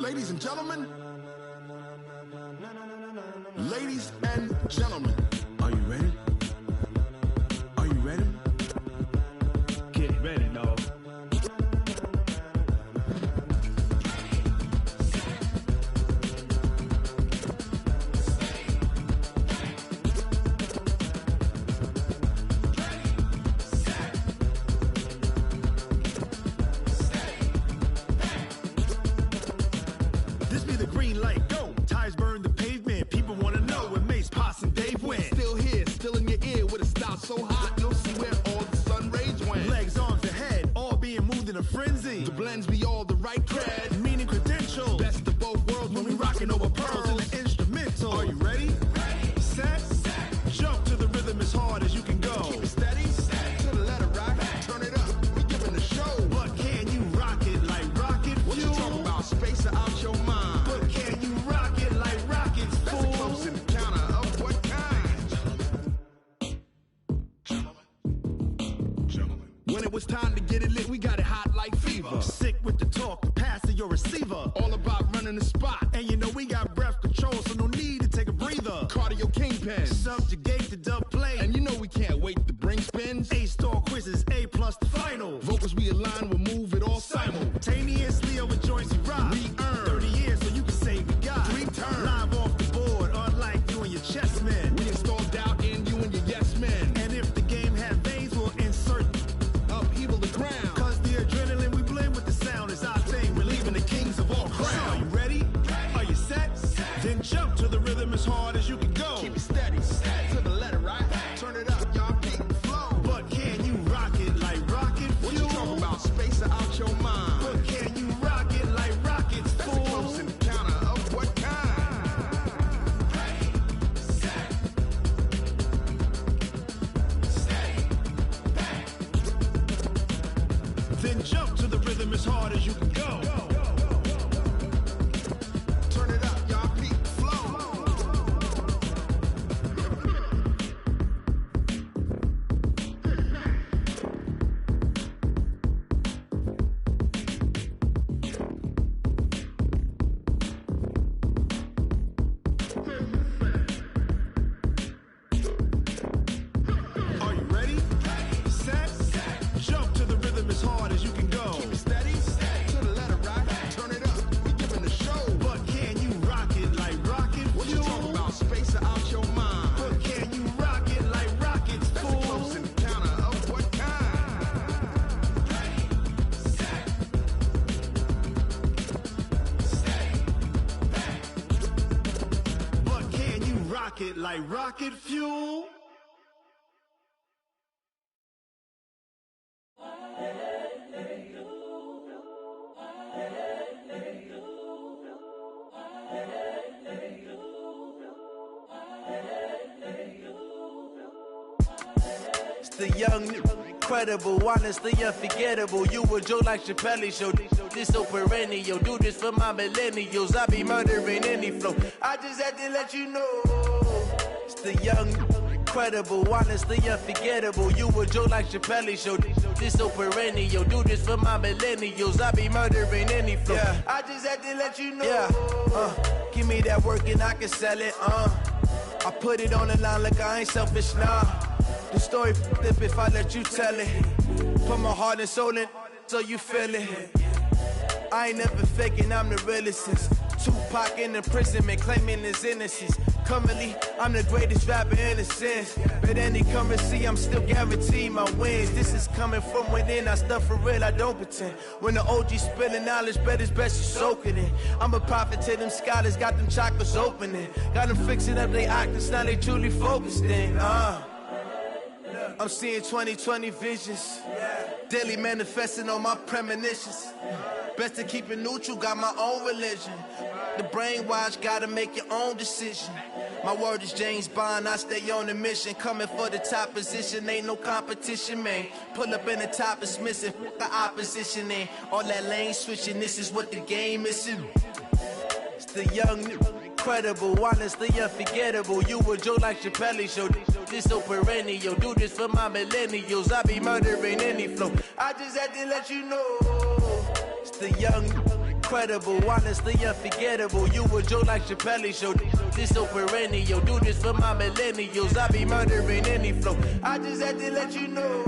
Ladies and gentlemen. Ladies and gentlemen. Are you ready? Are you ready? Get ready, dog. This be the green light, go. Tires burn the pavement. People wanna know when Mace, Pops, and Dave went. Still here, still in your ear with a style so hot, you'll see where all the sun rays went. Legs, arms, the head, all being moved in a frenzy. The blends be all the right cred, meaning credentials. Best of both worlds when we rockin' over pearls in the instrumental. Are you ready? Set, jump to the rhythm as hard as you can go. Keep it steady, to the letter right. Turn it up, we giving the show. But can you rock it like rocket fuel? What you talking about? Space it out your mind. But can you rock it like rockets, fool? That's a close encounter of what kind? Gentlemen. When it was time to get it lit, we got it hot like fever. Sick with the talk, the pass to your receiver. All about running the spot. And you know we got breath control, so no need to take a breather. Cardio kingpin, subjugate the dub play. And you know we can't wait to bring spins. A-star quizzes, A+ the final. Vocals we align, we'll move it all simultaneously over joints we rock. We earn 30 years so you can say we got 3 turns. Live off the board, unlike you and your chess men. We install doubt in you and your yes men. And if the game had veins, we'll insert upheaval the ground. Cause the adrenaline we blend with the sound is our thing. We're leaving the kings of all crowns. Are you ready? Are you set? Then jump to the rhythm as hard as you can go. Keep it steady, to the letter right. Turn it up, y'all beat the flow. But can you rock it like rocket fuel? What you talking about? Space it out your mind. But can you rock it like rockets, fool? That's a close encounter of what kind? Then jump to the rhythm as hard as you can go. Turn it up, y'all beat the flow. Are you ready? Set, jump to the rhythm as hard as you can go. Keep it steady, to the letter right. Turn it up, we giving the show. But can you rock it like rocket fuel? What you talking about? Space it out your mind. But can you rock it like rockets, fool? That's a close encounter of what kind? But can you rock it like rocket fuel? It's the young, incredible, honestly unforgettable. You a Joe like Chappelle show. This so perennial. Do this for my millennials. I be murdering any flow. I just had to let you know. It's the young, incredible, honestly unforgettable. You a Joe like Chappelle show. This so perennial. Do this for my millennials. I be murdering any flow. Yeah. I just had to let you know. Yeah. Give me that work and I can sell it. I put it on the line like I ain't selfish, nah. The story flip if I let you tell it. Put my heart and soul in so you feel it. I ain't never faking, I'm the realest since Tupac in imprisonment, claiming his innocence. Currently, I'm the greatest rapper in a sense. But any currency, I'm still guaranteed my wins. This is coming from within, I stuff for real, I don't pretend. When the OG spilling knowledge, bet it's best you soak it in. I'm a prophet to them scholars, got them chakras opening. Got them fixing up they octaves, now they truly focused in. I'm seeing 2020 visions. Daily manifesting on my premonitions. Best to keep it neutral, got my own religion. The brainwash, gotta make your own decision. My word is James Bond, I stay on the mission. Coming for the top position, ain't no competition, man. Pull up in the top, it's missing, the opposition ain't. All that lane switching, this is what the game is. It's the young, incredible, honestly unforgettable. You a Joe like Chappelle show. This so perennial, do this for my millennials. I be murdering any flow. I just had to let you know. It's the young, incredible, honestly unforgettable. You a joke like Chappelle Show. This so perennial. Do this for my millennials. I be murdering any flow. I just had to let you know.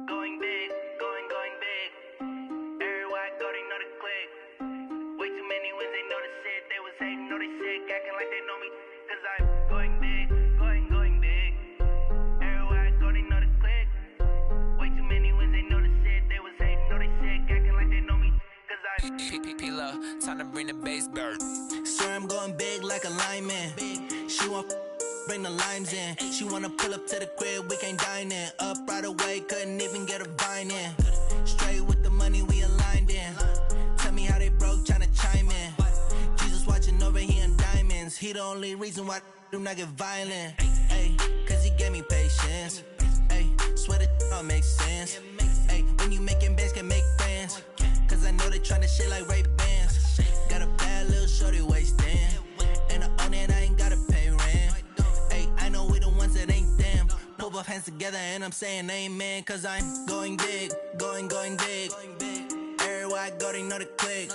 Going big, going big. Everywhere I go, they know the click. Way too many wins, they know the shit. They was hating, know they sick, acting like they know me. Cause I'm going big, going big. Everywhere I go, they know the click. Way too many wins, they know the shit. They was hating, know they sick, acting like they know me. Cause I'm P-Lo, time to bring the bass bird. Swear I'm going big like a lineman. She want bring the limes in. She wanna pull up to the crib, we can't dine in. Up right away, couldn't even get a vine in. Straight with the money we aligned in. Tell me how they broke, tryna chime in. Jesus watching over here in diamonds. He the only reason why I do not get violent. Ay, cause he gave me patience. Ay, swear that all makes sense. Ay, when you making bands, can make friends. Cause I know they tryna shit like Ray Bans. Got a bad little shorty wasting. And I own it, I ain't gotta pay rent. I know we the ones that ain't them. Pull both hands together and I'm saying amen. Cause I'm going big, going big. Everywhere I go, they know the click.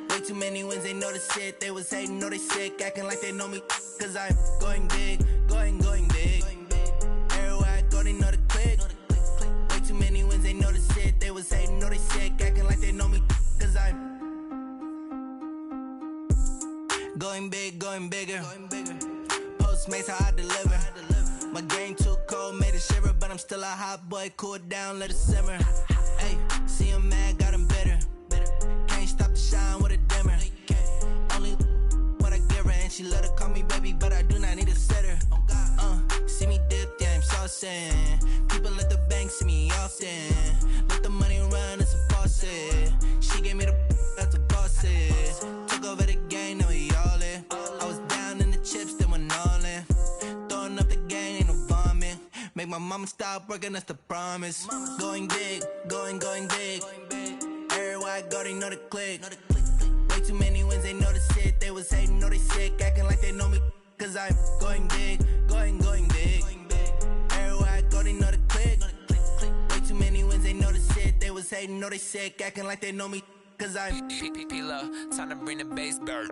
Way too many wins, they know the shit. They was hating, know they sick, acting like they know me. Cause I'm going big, going big. Everywhere I go, they know the click. Way too many wins, they know the shit. They was hating, know they sick, acting like they know me. Cause I'm going big, going bigger. Postmates how I deliver. My game too cold, made it shiver, but I'm still a hot boy. Cool it down, let it simmer. Hey, see him mad, got him bitter. Can't stop the shine with a dimmer. Only what I give her, and she let her call me baby, but I do not need a sitter. See me dip, yeah, I'm saucing. People at the bank see me often. Let the money run, it's a faucet. She gave me the that's a boss it. Took over the game, now we all in. I was down in the chips, then went all in. Throwing up the gang, ain't no vomit. Make my mama stop working, that's the promise. Going big, going big. Everywhere I go, they know the click. Way too many wins, they know the shit. They was hating, know they sick, acting like they know me. Cause I'm going big, going big. Everywhere I go, they know the click. Way too many wins, they know the shit. They was hating, know they sick, acting like they know me. Cause I'm P-Lo, time to bring the bass bird.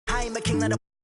I'm a king of the